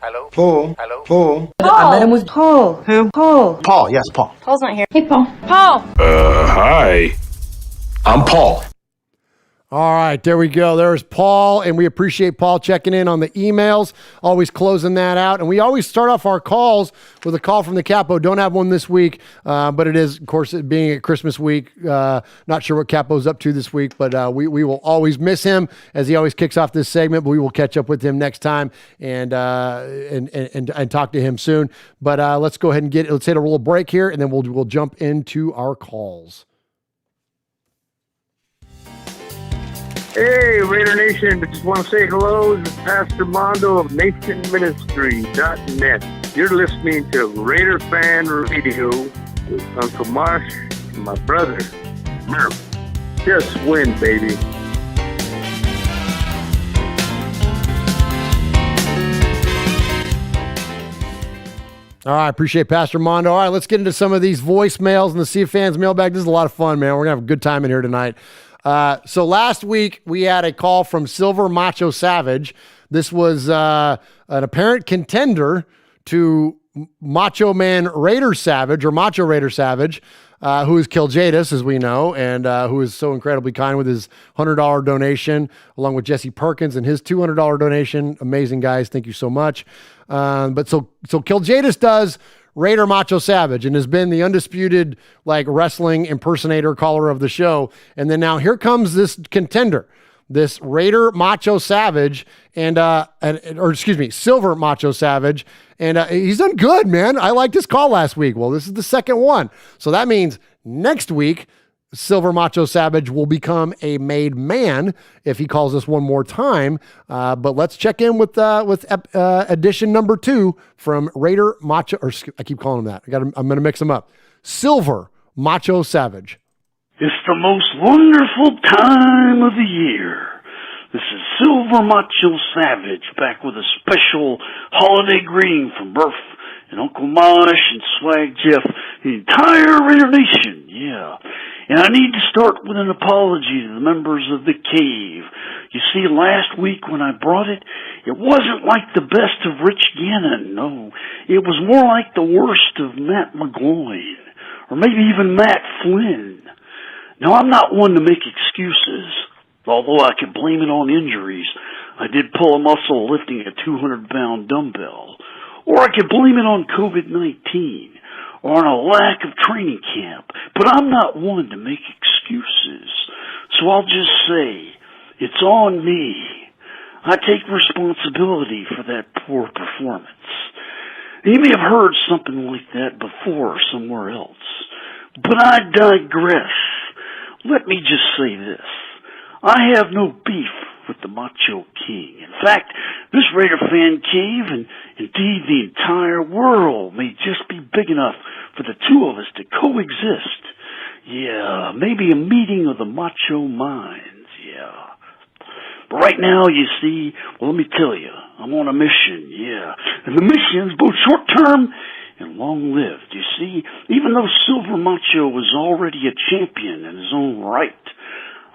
Hello? Paul? Hello? Paul? I met him with Paul. Who? Paul. Paul, yes, Paul. Paul's not here. Hey, Paul. Paul. Hi. I'm Paul. All right, there we go. There's Paul, and we appreciate Paul checking in on the emails, always closing that out. And we always start off our calls with a call from the Capo. Don't have one this week, but it is, of course, it being a Christmas week. Not sure what Capo's up to this week, but we will always miss him as he always kicks off this segment. But we will catch up with him next time and talk to him soon. But let's go ahead and let's hit a little break here, and then we'll jump into our calls. Hey, Raider Nation, I just want to say hello. This is Pastor Mondo of NationMinistry.net. You're listening to Raider Fan Radio with Uncle Mosh and my brother, Murph. Just win, baby. All right, appreciate Pastor Mondo. All right, let's get into some of these voicemails and the Sea of Fans mailbag. This is a lot of fun, man. We're going to have a good time in here tonight. So last week we had a call from Silver Macho Savage. This was an apparent contender to Macho Man Raider Savage or Macho Raider Savage, who is Kiljadis, as we know, and who is so incredibly kind with his $100 donation, along with Jesse Perkins and his $200 donation. Amazing guys. Thank you so much. But so Kiljadis does Raider Macho Savage and has been the undisputed like wrestling impersonator caller of the show. And then now here comes this contender, this Raider Macho Savage Silver Macho Savage. And he's done good, man. I liked his call last week. Well, this is the second one. So that means next week, Silver Macho Savage will become a made man if he calls us one more time. But let's check in with edition number 2 from Raider Macho, or I keep calling him that. I'm going to mix them up. Silver Macho Savage. It's the most wonderful time of the year. This is Silver Macho Savage back with a special holiday greeting from Murph and Uncle Mosh and Swag Jeff, the entire Raider Nation. Yeah. And I need to start with an apology to the members of the cave. You see, last week when I brought it, it wasn't like the best of Rich Gannon, no. It was more like the worst of Matt McGloin, or maybe even Matt Flynn. Now, I'm not one to make excuses, although I can blame it on injuries. I did pull a muscle lifting a 200-pound dumbbell. Or I could blame it on COVID-19. Or on a lack of training camp. But I'm not one to make excuses. So I'll just say, it's on me. I take responsibility for that poor performance. You may have heard something like that before somewhere else. But I digress. Let me just say this. I have no beef with the Macho King. In fact, this Raider fan cave, and indeed the entire world, may just be big enough for the two of us to coexist. Yeah, maybe a meeting of the macho minds, yeah. But right now, you see, well, let me tell you, I'm on a mission, yeah. And the mission is both short-term and long-lived. You see, even though Silver Macho was already a champion in his own right,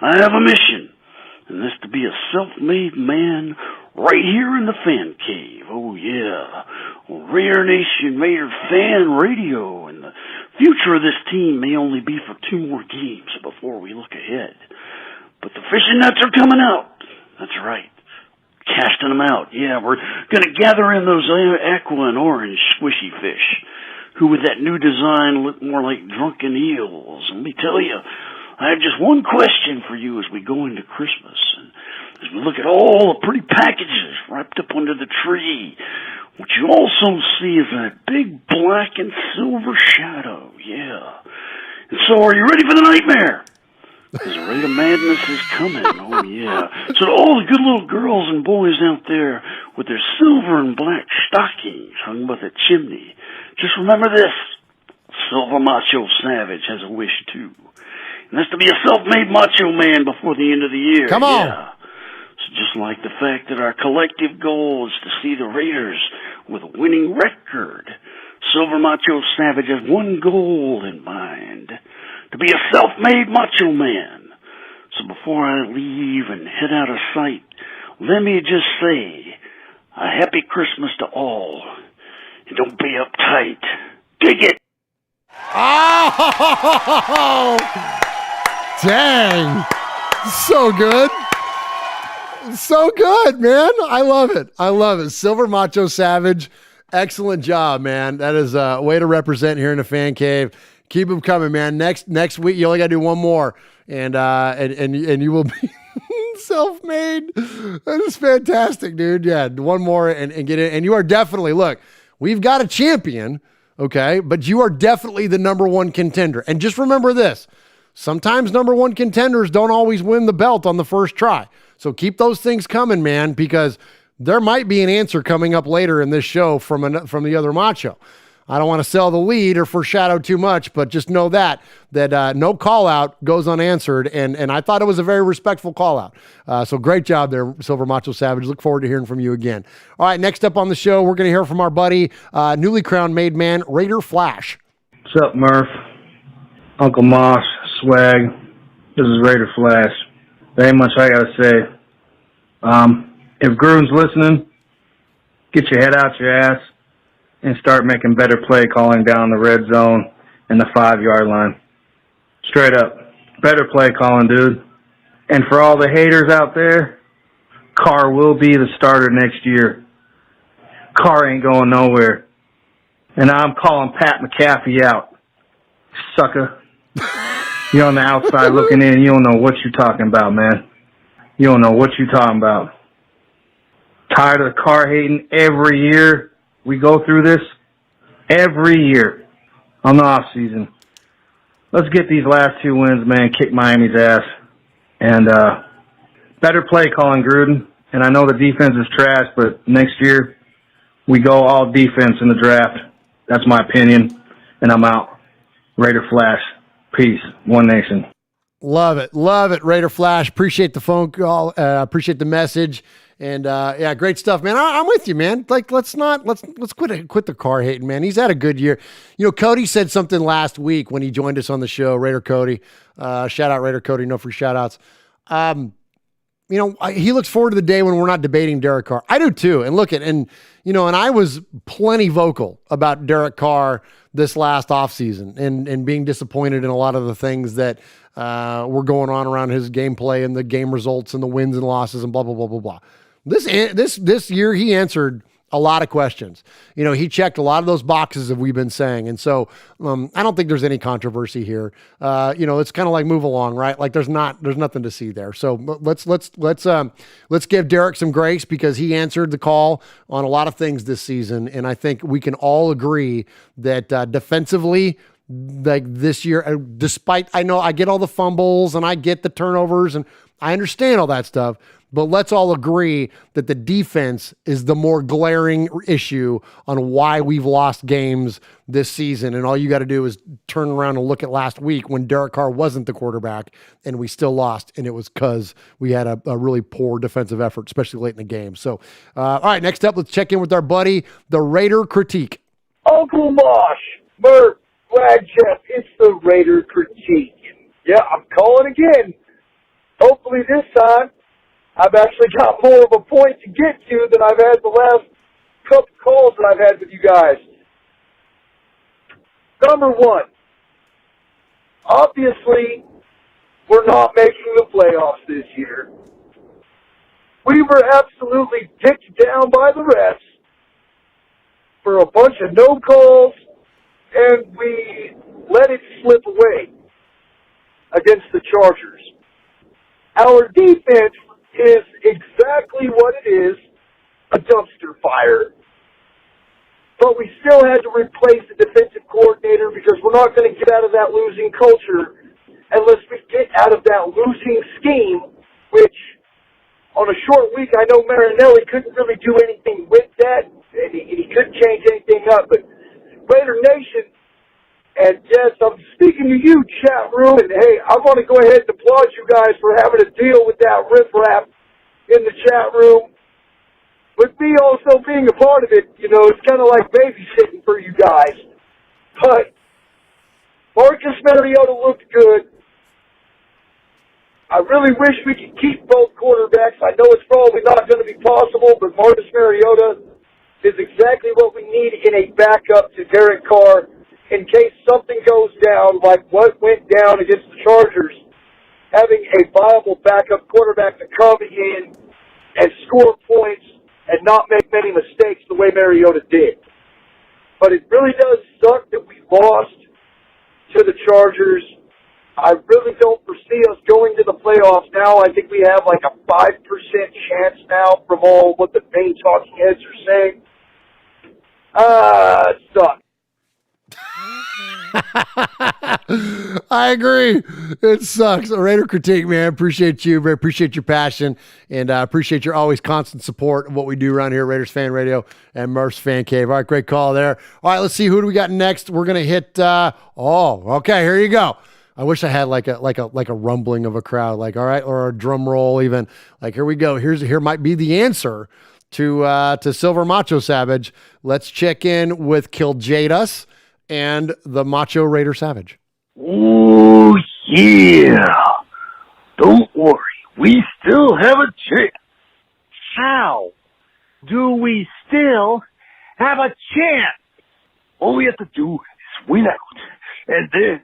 I have a mission. And that's to be a self-made man right here in the fan cave. Oh, yeah. Well, Raider Nation, Raider Fan Radio. And the future of this team may only be for 2 more games before we look ahead. But the fishing nets are coming out. That's right. Casting them out. Yeah, we're going to gather in those aqua and orange squishy fish who with that new design look more like drunken eels. And let me tell you, I have just one question for you as we go into Christmas. And as we look at all the pretty packages wrapped up under the tree, what you also see is that big black and silver shadow. Yeah. And so are you ready for the nightmare? Because the rate of madness is coming. Oh, yeah. So to all the good little girls and boys out there with their silver and black stockings hung by the chimney, just remember this. Silver Macho Savage has a wish, too. And that's to be a self-made macho man before the end of the year. Come on. Yeah. So just like the fact that our collective goal is to see the Raiders with a winning record, Silver Macho Savage has one goal in mind. To be a self-made macho man. So before I leave and head out of sight, let me just say a happy Christmas to all. And don't be uptight. Dig it! Oh! Dang! So good. So good, man. I love it. I love it. Silver Macho Savage. Excellent job, man. That is a way to represent here in the fan cave. Keep them coming, man. Next week, you only got to do one more, and you will be self-made. That is fantastic, dude. Yeah, one more and get it. And you are definitely, look, we've got a champion, okay, but you are definitely the number one contender. And just remember this, sometimes number one contenders don't always win the belt on the first try. So keep those things coming, man, because there might be an answer coming up later in this show from the other macho. I don't want to sell the lead or foreshadow too much, but just know that no call out goes unanswered, and I thought it was a very respectful call out. So great job there, Silver Macho Savage. Look forward to hearing from you again. All right, next up on the show, we're going to hear from our buddy, newly crowned made man, Raider Flash. What's up, Murph? Uncle Mosh, Swag. This is Raider Flash. There ain't much I got to say. If Gruden's listening, get your head out your ass and start making better play calling down the red zone and the 5-yard line. Straight up. Better play calling, dude. And for all the haters out there, Carr will be the starter next year. Carr ain't going nowhere. And I'm calling Pat McAfee out. Sucker. You're on the outside looking in. You don't know what you're talking about, man. You don't know what you're talking about. Tired of the Carr hating every year. We go through this every year on the off season. Let's get these last 2 wins, man. Kick Miami's ass. And better play calling, Gruden. And I know the defense is trash, but next year we go all defense in the draft. That's my opinion. And I'm out. Raider Flash. Peace. One Nation. Love it. Love it, Raider Flash. Appreciate the phone call. Appreciate the message. And yeah, great stuff, man. I'm with you, man. Like, let's quit the Carr hating, man. He's had a good year. You know, Cody said something last week when he joined us on the show. Raider Cody, shout out Raider Cody. No free shout outs. You know, he looks forward to the day when we're not debating Derek Carr. I do too. And look at, and you know, and I was plenty vocal about Derek Carr this last offseason and being disappointed in a lot of the things that were going on around his gameplay and the game results and the wins and losses and blah, blah, blah, blah, blah. This year, he answered a lot of questions. You know, he checked a lot of those boxes that we've been saying. And so I don't think there's any controversy here. You know, it's kind of like move along, right? Like there's nothing to see there. So let's give Derek some grace because he answered the call on a lot of things this season. And I think we can all agree that defensively, like this year, despite, I know I get all the fumbles and I get the turnovers and I understand all that stuff, but let's all agree that the defense is the more glaring issue on why we've lost games this season. And all you got to do is turn around and look at last week when Derek Carr wasn't the quarterback and we still lost. And it was because we had a really poor defensive effort, especially late in the game. So, all right, next up, let's check in with our buddy, the Raider Critique. Uncle Mosh, Murph, Swag Jeff, it's the Raider Critique. Yeah, I'm calling again. Hopefully this time, I've actually got more of a point to get to than I've had the last couple calls that I've had with you guys. Number one, obviously, we're not making the playoffs this year. We were absolutely picked down by the refs for a bunch of no calls, and we let it slip away against the Chargers. Our defense is exactly what it is, a dumpster fire. But we still had to replace the defensive coordinator because we're not going to get out of that losing culture unless we get out of that losing scheme, which on a short week, I know Marinelli couldn't really do anything with that, and he couldn't change anything up. But Raider Nation, and yes, I'm speaking to you, chat room, and hey, I want to go ahead and applaud you guys for having to deal with that riffraff in the chat room. With me also being a part of it, it's kind of like babysitting for you guys. But Marcus Mariota looked good. I really wish we could keep both quarterbacks. I know it's probably not going to be possible, but Marcus Mariota is exactly what we need in a backup to Derek Carr in case something goes down like what went down against the Chargers. Having a viable backup quarterback to come in and score points and not make many mistakes the way Mariota did. But it really does suck that we lost to the Chargers. I really don't foresee us going to the playoffs now. I think we have like a 5% chance now from all what the main talking heads are saying. It sucks. I agree. It sucks. Raider critique, man. Appreciate you. Very appreciate your passion, and appreciate your always constant support of what we do around here, Raiders Fan Radio and Murph's Fan Cave. All right, great call there. All right, let's see, who do we got next? We're gonna hit. Okay, here you go. I wish I had like a rumbling of a crowd, like, all right, or a drum roll even. Like, here we go. Here might be the answer to Silver Macho Savage. Let's check in with Kiljadas and the Macho Raider Savage. Oh, yeah. Don't worry. We still have a chance. How do we still have a chance? All we have to do is win out. And then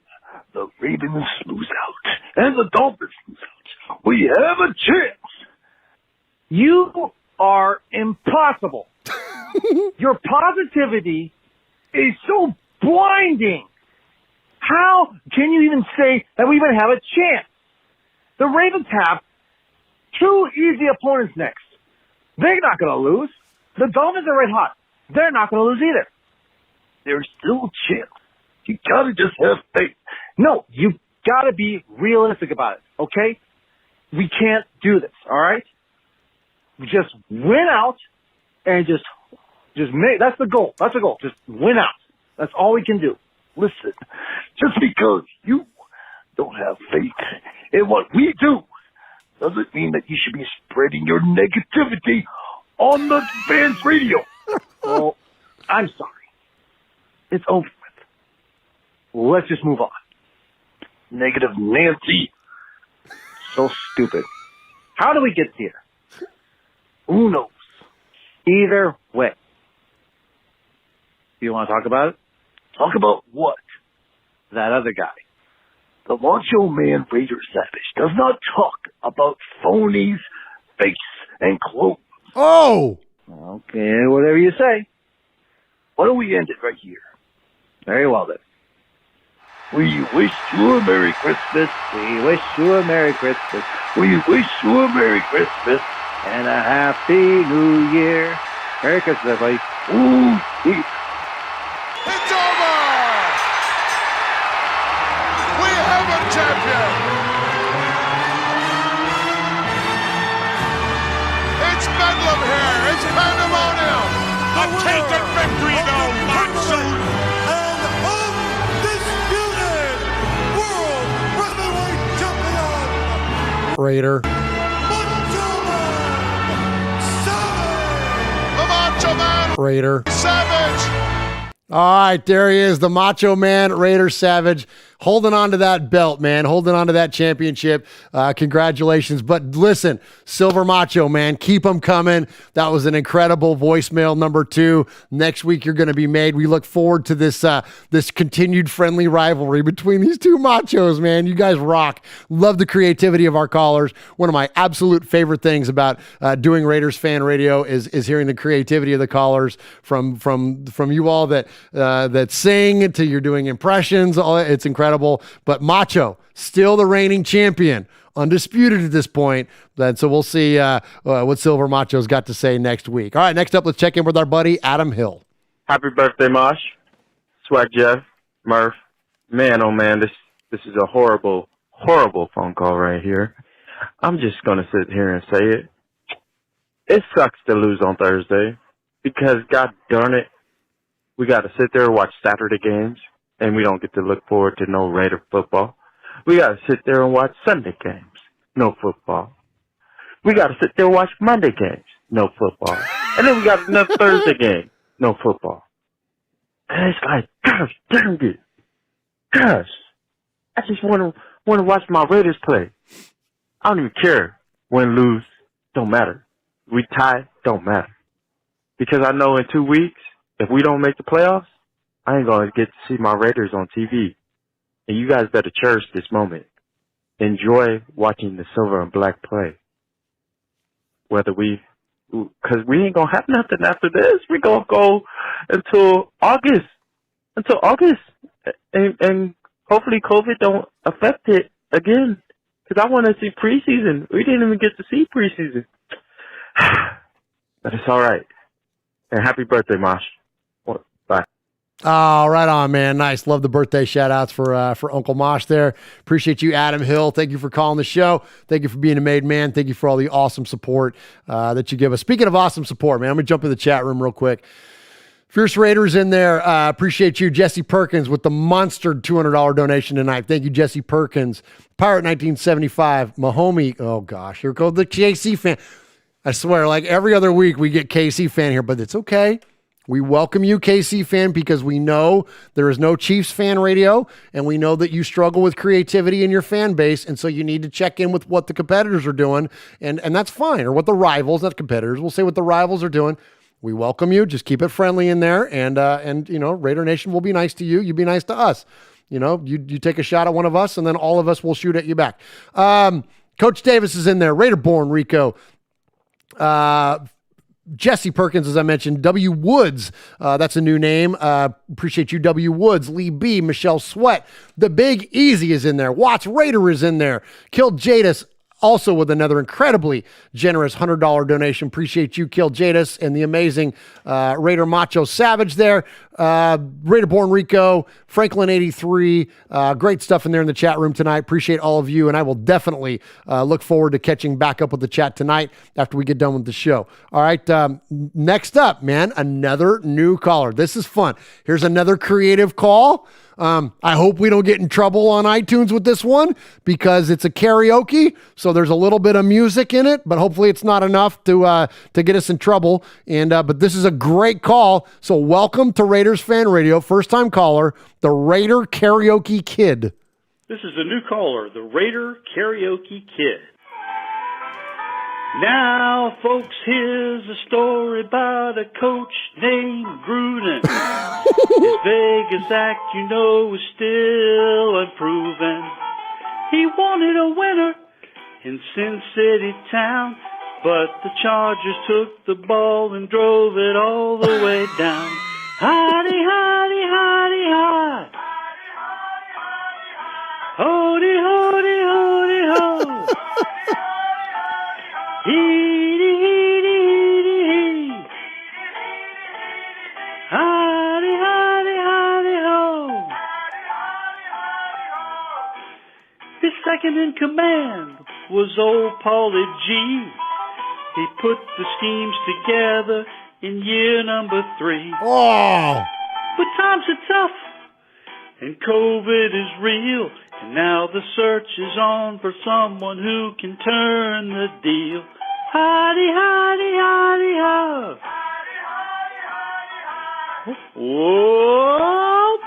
the Ravens lose out. And the Dolphins lose out. We have a chance. You are impossible. Your positivity is so blinding. How can you even say that we even have a chance? The Ravens have 2 easy opponents next. They're not going to lose. The Dolphins are red hot. They're not going to lose either. There's still a chance. You gotta just have faith. No, you gotta be realistic about it, okay? We can't do this, all right? Just win out and just make, that's the goal. That's the goal. Just win out. That's all we can do. Listen, just because you don't have faith in what we do doesn't mean that you should be spreading your negativity on the fans' radio. Well, I'm sorry. It's over with. Let's just move on. Negative Nancy. So stupid. How do we get here? Who knows? Either way. Do you want to talk about it? Talk about what? That other guy. The Macho Man Raider Savage does not talk about phonies, face, and clothes. Oh! Okay, whatever you say. Why don't we end it right here? Very well, then. We wish you a Merry Christmas. We wish you a Merry Christmas. We wish you a Merry Christmas. And a Happy New Year. Merry Christmas, everybody. Ooh, yeah. It's over! We have a champion! It's Bedlam here! It's pandemonium! A taken victory, though, Macho! And undisputed World Heavyweight Champion! Raider. The Macho Man Raider Savage! All right, there he is, the Macho Man, Raider Savage, holding on to that belt, man, holding on to that championship. Congratulations. But listen, Silver Macho, man, keep them coming. That was an incredible voicemail number 2. Next week, you're going to be made. We look forward to this this continued friendly rivalry between these two machos, man. You guys rock. Love the creativity of our callers. One of my absolute favorite things about doing Raiders fan radio is hearing the creativity of the callers from you all that sing to you're doing impressions. It's incredible. But Macho, still the reigning champion, undisputed at this point. So we'll see what Silver Macho's got to say next week. All right, next up, let's check in with our buddy Adam Hill. Happy birthday, Mosh. Swag Jeff, Murph. Man, oh man, this is a horrible, horrible phone call right here. I'm just going to sit here and say it. It sucks to lose on Thursday because, God darn it, we got to sit there and watch Saturday games, and we don't get to look forward to no Raider football. We got to sit there and watch Sunday games, no football. We got to sit there and watch Monday games, no football. And then we got another Thursday game, no football. And it's like, gosh, dang it. Gosh, I just want to watch my Raiders play. I don't even care. Win, lose, don't matter. We tie, don't matter. Because I know in 2 weeks, if we don't make the playoffs, I ain't going to get to see my Raiders on TV. And you guys better cherish this moment. Enjoy watching the silver and black play. Because we ain't going to have nothing after this. We're going to go until August. And hopefully COVID don't affect it again. Because I want to see preseason. We didn't even get to see preseason. But it's all right. And happy birthday, Mosh. Bye. Oh, right on, man. Nice. Love the birthday shout outs for Uncle Mosh there. Appreciate you, Adam Hill. Thank you for calling the show. Thank you for being a made man. Thank you for all the awesome support that you give us. Speaking of awesome support, man, I'm going to jump in the chat room real quick. Fierce Raiders in there. Appreciate you, Jesse Perkins, with the monster $200 donation tonight. Thank you, Jesse Perkins. Pirate 1975. Mahomie. Oh, gosh. Here goes the KC fan. I swear, like every other week we get KC fan here, but it's okay. We welcome you, KC fan, because we know there is no Chiefs fan radio, and we know that you struggle with creativity in your fan base, and so you need to check in with what the competitors are doing, and that's fine, or what the rivals, not competitors, we'll say what the rivals are doing. We welcome you. Just keep it friendly in there, and you know, Raider Nation will be nice to you. You be nice to us. You know, you take a shot at one of us, and then all of us will shoot at you back. Coach Davis is in there. Raider born Rico. Jesse Perkins, as I mentioned, W. Woods, that's a new name. Appreciate you, W. Woods, Lee B, Michelle Sweat, The Big Easy is in there. Watts Raider is in there. Killed Jadis, also with another incredibly generous $100 donation. Appreciate you, Kill Jadis, and the amazing Raider Macho Savage there. Raider Born Rico, Franklin 83. Great stuff in there in the chat room tonight. Appreciate all of you, and I will definitely look forward to catching back up with the chat tonight after we get done with the show. All right, next up, man, another new caller. This is fun. Here's another creative call. I hope we don't get in trouble on iTunes with this one because it's a karaoke, so there's a little bit of music in it, but hopefully it's not enough to get us in trouble. And but this is a great call, so welcome to Raiders Fan Radio. First time caller, the Raider Karaoke Kid. This is a new caller, the Raider Karaoke Kid. Now, folks, here's a story about a coach named Gruden. His Vegas act, you know, is still unproven. He wanted a winner in Sin City town, but the Chargers took the ball and drove it all the way down. Hidey, hidey, hidey, hi. Hody, hody, hody, ho. Heedy, heedy, heedy, hee. Hidey, hidey, hidey, ho. His second in command was old Paulie G. He put the schemes together in year number 3. Oh! But times are tough, and COVID is real, and now the search is on for someone who can turn the deal. Hidey, hidey, hidey, ho. Whoop!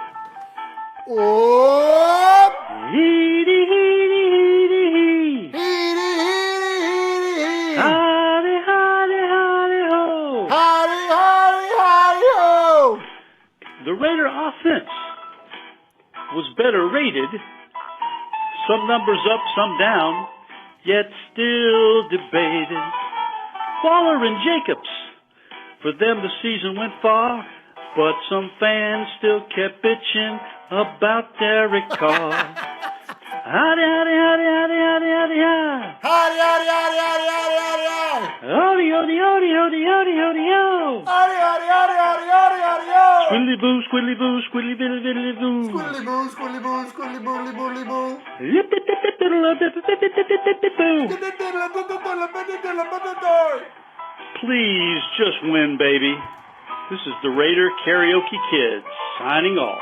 Whoop! Heedy, heedy, heedy, hee. Heedy, heedy, heedy, hee. Howdy, howdy, howdy, ho. Howdy, howdy, howdy, ho. The Raider offense was better rated. Some numbers up, some down, yet still debated. Waller and Jacobs, for them the season went far, but some fans still kept bitching about Derek Carr. Howdy, howdy, howdy, howdy, howdy, howdy, howdy. Howdy, howdy, howdy, howdy, howdy, howdy, howdy. Howdy, howdy, howdy, howdy, howdy, howdy, ho. Howdy, howdy, howdy, howdy, howdy, howdy, ho. Squiddly boo, squiddly boo, squiddly biddly biddly boo. Squiddly boo, squiddly boo, squiddly boodly boodly boo. Please just win, baby. This is the Raider Karaoke Kids signing off.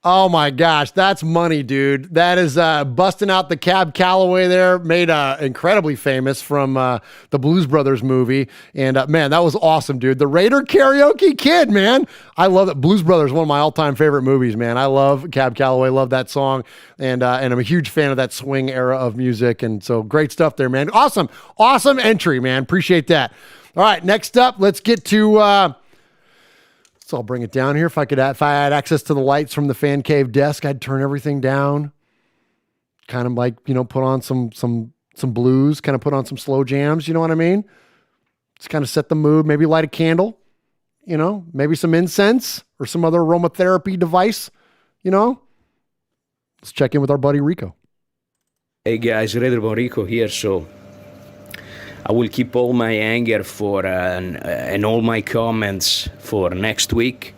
Oh my gosh, that's money, dude. That is busting out the Cab Calloway there, made incredibly famous from the Blues Brothers movie. And man, that was awesome, dude. The Raider Karaoke Kid, man. I love it. Blues Brothers, one of my all-time favorite movies, man. I love Cab Calloway, love that song. And I'm a huge fan of that swing era of music. And so great stuff there, man. Awesome entry, man. Appreciate that. All right, next up, let's get to... So I'll bring it down here. If I had access to the lights from the fan cave desk, I'd turn everything down. Kind of like, put on some blues, kind of put on some slow jams. You know what I mean? Just kind of set the mood. Maybe light a candle. Maybe some incense or some other aromatherapy device. Let's check in with our buddy Rico. Hey guys, Raider Rico here. So I will keep all my anger for and all my comments for next week.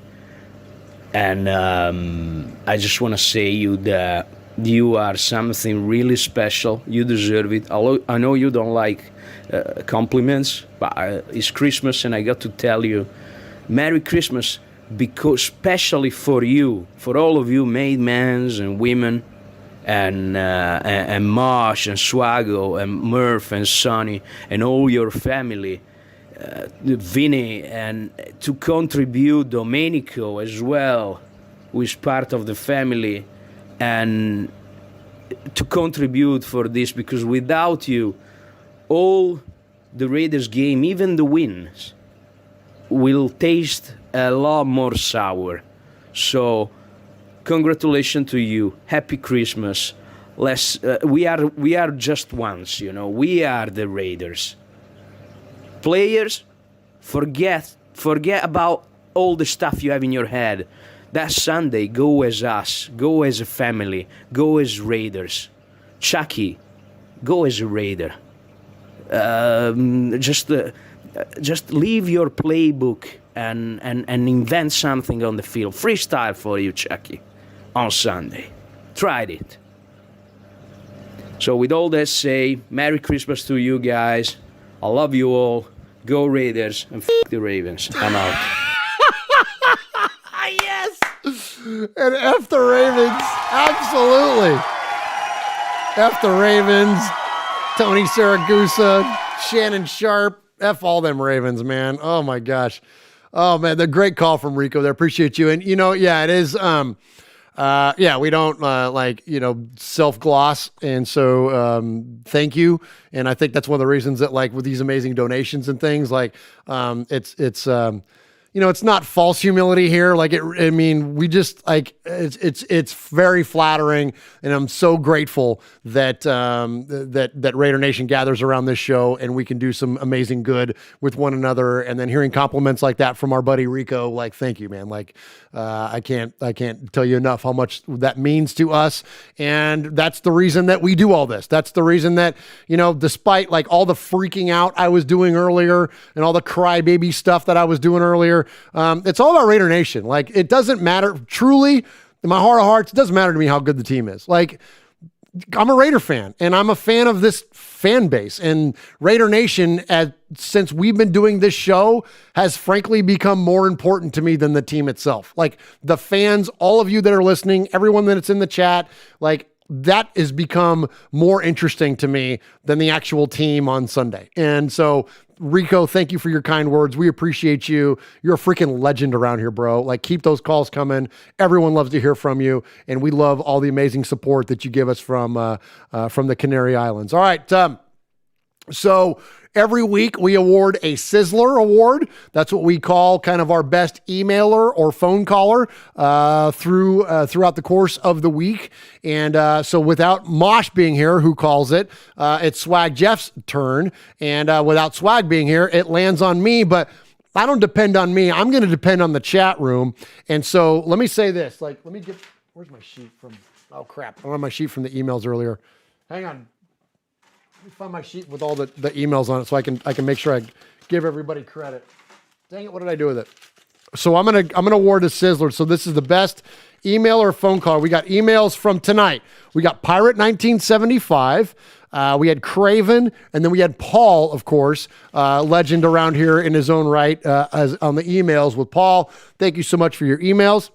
And I just want to say you that you are something really special. You deserve it. I know you don't like compliments, but it's Christmas and I got to tell you, Merry Christmas, because especially for you, for all of you made men and women, and Mosh and Swago and Murph and Sonny and all your family, Vinnie, and to contribute Domenico as well, who is part of the family, and to contribute for this, because without you, all the Raiders game, even the wins, will taste a lot more sour. So congratulations to you. Happy Christmas. We are just ones, We are the Raiders. Players, forget about all the stuff you have in your head. That Sunday, go as us. Go as a family. Go as Raiders. Chucky, go as a Raider. Just leave your playbook and invent something on the field. Freestyle for you, Chucky. On Sunday. Tried it. So with all that say, Merry Christmas to you guys. I love you all. Go Raiders and the Ravens. I'm out. Yes! And F the Ravens. Absolutely. F the Ravens. Tony Saragusa. Shannon Sharp. F all them Ravens, man. Oh my gosh. Oh man, the great call from Rico there. Appreciate you. And it is we don't self-gloss. And so thank you. And I think that's one of the reasons that with these amazing donations and things it's not false humility here. We just it's very flattering, and I'm so grateful that that Raider Nation gathers around this show, and we can do some amazing good with one another. And then hearing compliments like that from our buddy Rico, thank you, man. I can't tell you enough how much that means to us, and that's the reason that we do all this. That's the reason that despite all the freaking out I was doing earlier and all the crybaby stuff that I was doing earlier. It's all about Raider Nation. It doesn't matter, truly, in my heart of hearts, it doesn't matter to me how good the team is. I'm a Raider fan, and I'm a fan of this fan base. And Raider Nation, since we've been doing this show, has frankly become more important to me than the team itself. The fans, all of you that are listening, everyone that's in the chat, that has become more interesting to me than the actual team on Sunday. And so, Rico, thank you for your kind words. We appreciate you. You're a freaking legend around here, bro. Like, keep those calls coming. Everyone loves to hear from you, and we love all the amazing support that you give us from the Canary Islands. All right, so every week we award a Sizzler Award. That's what we call kind of our best emailer or phone caller throughout the course of the week. And so without Mosh being here, who calls it, it's Swag Jeff's turn. And without Swag being here, it lands on me. But I don't depend on me. I'm going to depend on the chat room. And so let me say this. Like, let me get, where's my sheet from? Oh, crap. I don't have my sheet from the emails earlier. Hang on. Let me find my sheet with all the emails on it so I can make sure I give everybody credit. Dang it, what did I do with it? So I'm gonna award a Sizzler. So this is the best email or phone call. We got emails from tonight. We got Pirate 1975. We had Craven, and then we had Paul, of course, legend around here in his own right, as on the emails with Paul. Thank you so much for your emails.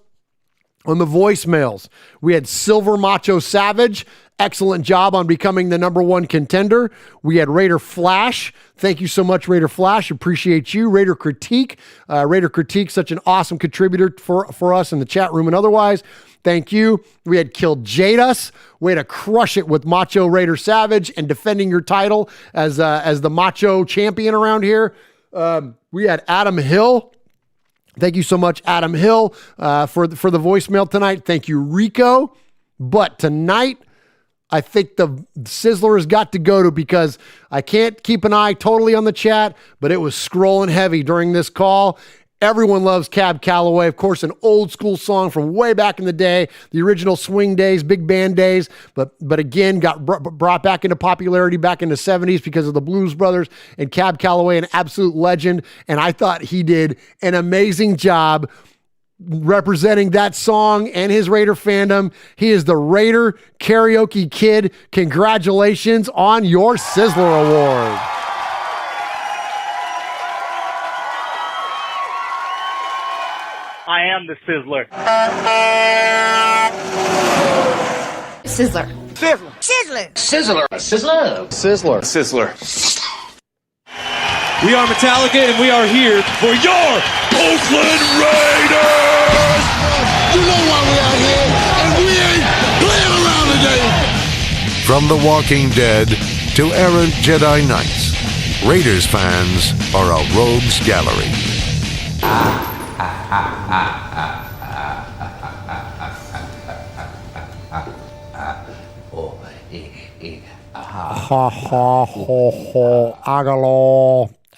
On the voicemails, we had Silver Macho Savage. Excellent job on becoming the number one contender. We had Raider Flash. Thank you so much, Raider Flash. Appreciate you. Raider Critique. Raider Critique, such an awesome contributor for us in the chat room and otherwise. Thank you. We had Killed Jadus. Way to crush it with Macho Raider Savage and defending your title as the Macho champion around here. We had Adam Hill. Thank you so much, Adam Hill, for the voicemail tonight. Thank you, Rico. But tonight, I think the Sizzler has got to go to, because I can't keep an eye totally on the chat, but it was scrolling heavy during this call. Everyone loves Cab Calloway. Of course, an old school song from way back in the day, the original swing days, big band days, but again, got brought back into popularity back in the 70s because of the Blues Brothers, and Cab Calloway, an absolute legend. And I thought he did an amazing job representing that song and his Raider fandom. He is the Raider Karaoke Kid. Congratulations on your Sizzler Award. I am the Sizzler. Sizzler. Sizzler. Sizzler. Sizzler. Sizzler. Sizzler. We are Metallica, and we are here for your Oakland Raiders! You know why we out here, and we ain't playing around today. From The Walking Dead to errant Jedi Knights, Raiders fans are a rogues gallery. Ha ha ha ha.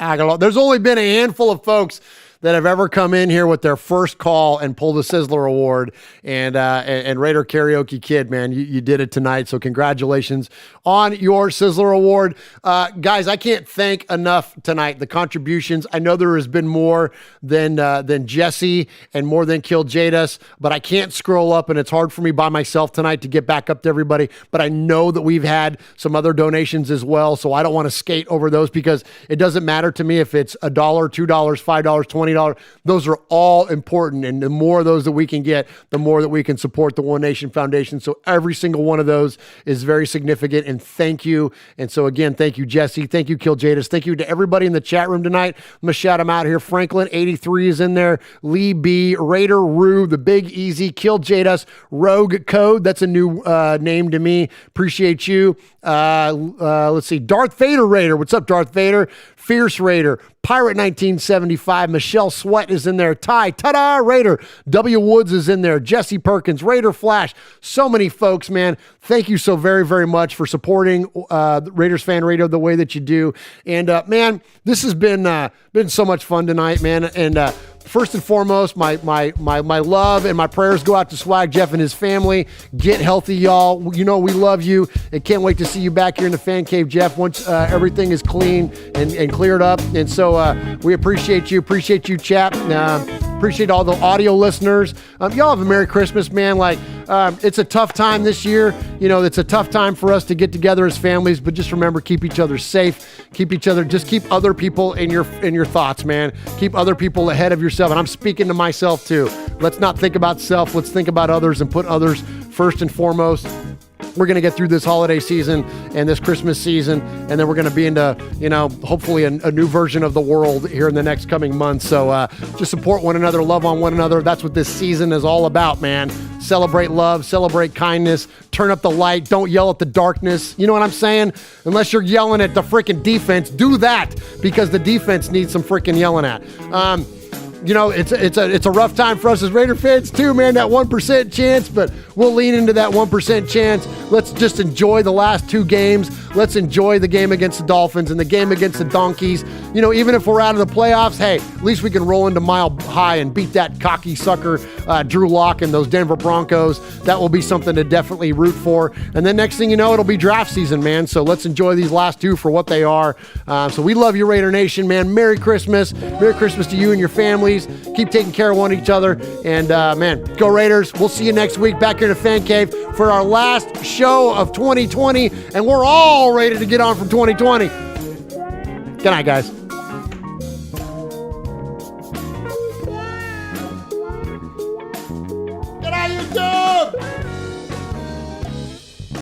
Agalo. There's only been a handful of folks that have ever come in here with their first call and pulled the Sizzler Award. And Raider Karaoke Kid, man, you did it tonight. So congratulations on your Sizzler Award. Guys, I can't thank enough tonight the contributions. I know there has been more than Jesse and more than Killed Jadus, but I can't scroll up, and it's hard for me by myself tonight to get back up to everybody. But I know that we've had some other donations as well, so I don't want to skate over those, because it doesn't matter to me if it's $1, $2, $5, $20. Those are all important, and the more of those that we can get, the more that we can support the One Nation Foundation. So every single one of those is very significant, and thank you. And so again, thank you, Jesse. Thank you, Kill Jadis. Thank you to everybody in the chat room tonight. I'm gonna shout them out here. Franklin 83 is in there. Lee B, Raider Rue, the Big Easy, Kill Jadis, Rogue Code. That's a new name to me. Appreciate you. Let's see, Darth Vader Raider. What's up, Darth Vader? Fierce Raider, Pirate 1975, Michelle Sweat is in there, Ty, Ta-da, Raider, W. Woods is in there, Jesse Perkins, Raider Flash, so many folks, man. Thank you so very, very much for supporting Raiders Fan Radio the way that you do. And man, this has been so much fun tonight, man. And first and foremost, my love and my prayers go out to Swag Jeff and his family. Get healthy, y'all. You know we love you, and can't wait to see you back here in the fan cave, Jeff, once everything is clean and cleared up. And so we appreciate you, chat. Appreciate all the audio listeners. Y'all have a Merry Christmas, man. Like, it's a tough time this year. You know, it's a tough time for us to get together as families, but just remember, keep each other safe. Just keep other people in your thoughts, man. Keep other people ahead of yourself. And I'm speaking to myself too. Let's not think about self. Let's think about others and put others first and foremost. we're going to get through this holiday season and this Christmas season, and then we're going to be into, hopefully a new version of the world here in the next coming months. So just support one another, love on one another. That's what this season is all about, man. Celebrate love, celebrate kindness, turn up the light, don't yell at the darkness. You know what I'm saying? Unless you're yelling at the freaking defense, do that, because the defense needs some freaking yelling at. It's a rough time for us as Raider fans too, man, that 1% chance, but we'll lean into that 1% chance. Let's just enjoy the last 2 games. Let's enjoy the game against the Dolphins and the game against the Donkeys. Even if we're out of the playoffs, hey, at least we can roll into Mile High and beat that cocky sucker, Drew Lock and those Denver Broncos. That will be something to definitely root for. And then next thing you know, it'll be draft season, man. So let's enjoy these last 2 for what they are. So we love you, Raider Nation, man. Merry Christmas. Merry Christmas to you and your families. Keep taking care of one each other. And, man, go Raiders. We'll see you next week back here in the Fan Cave for our last show of 2020. And we're all ready to get on from 2020. Good night, guys.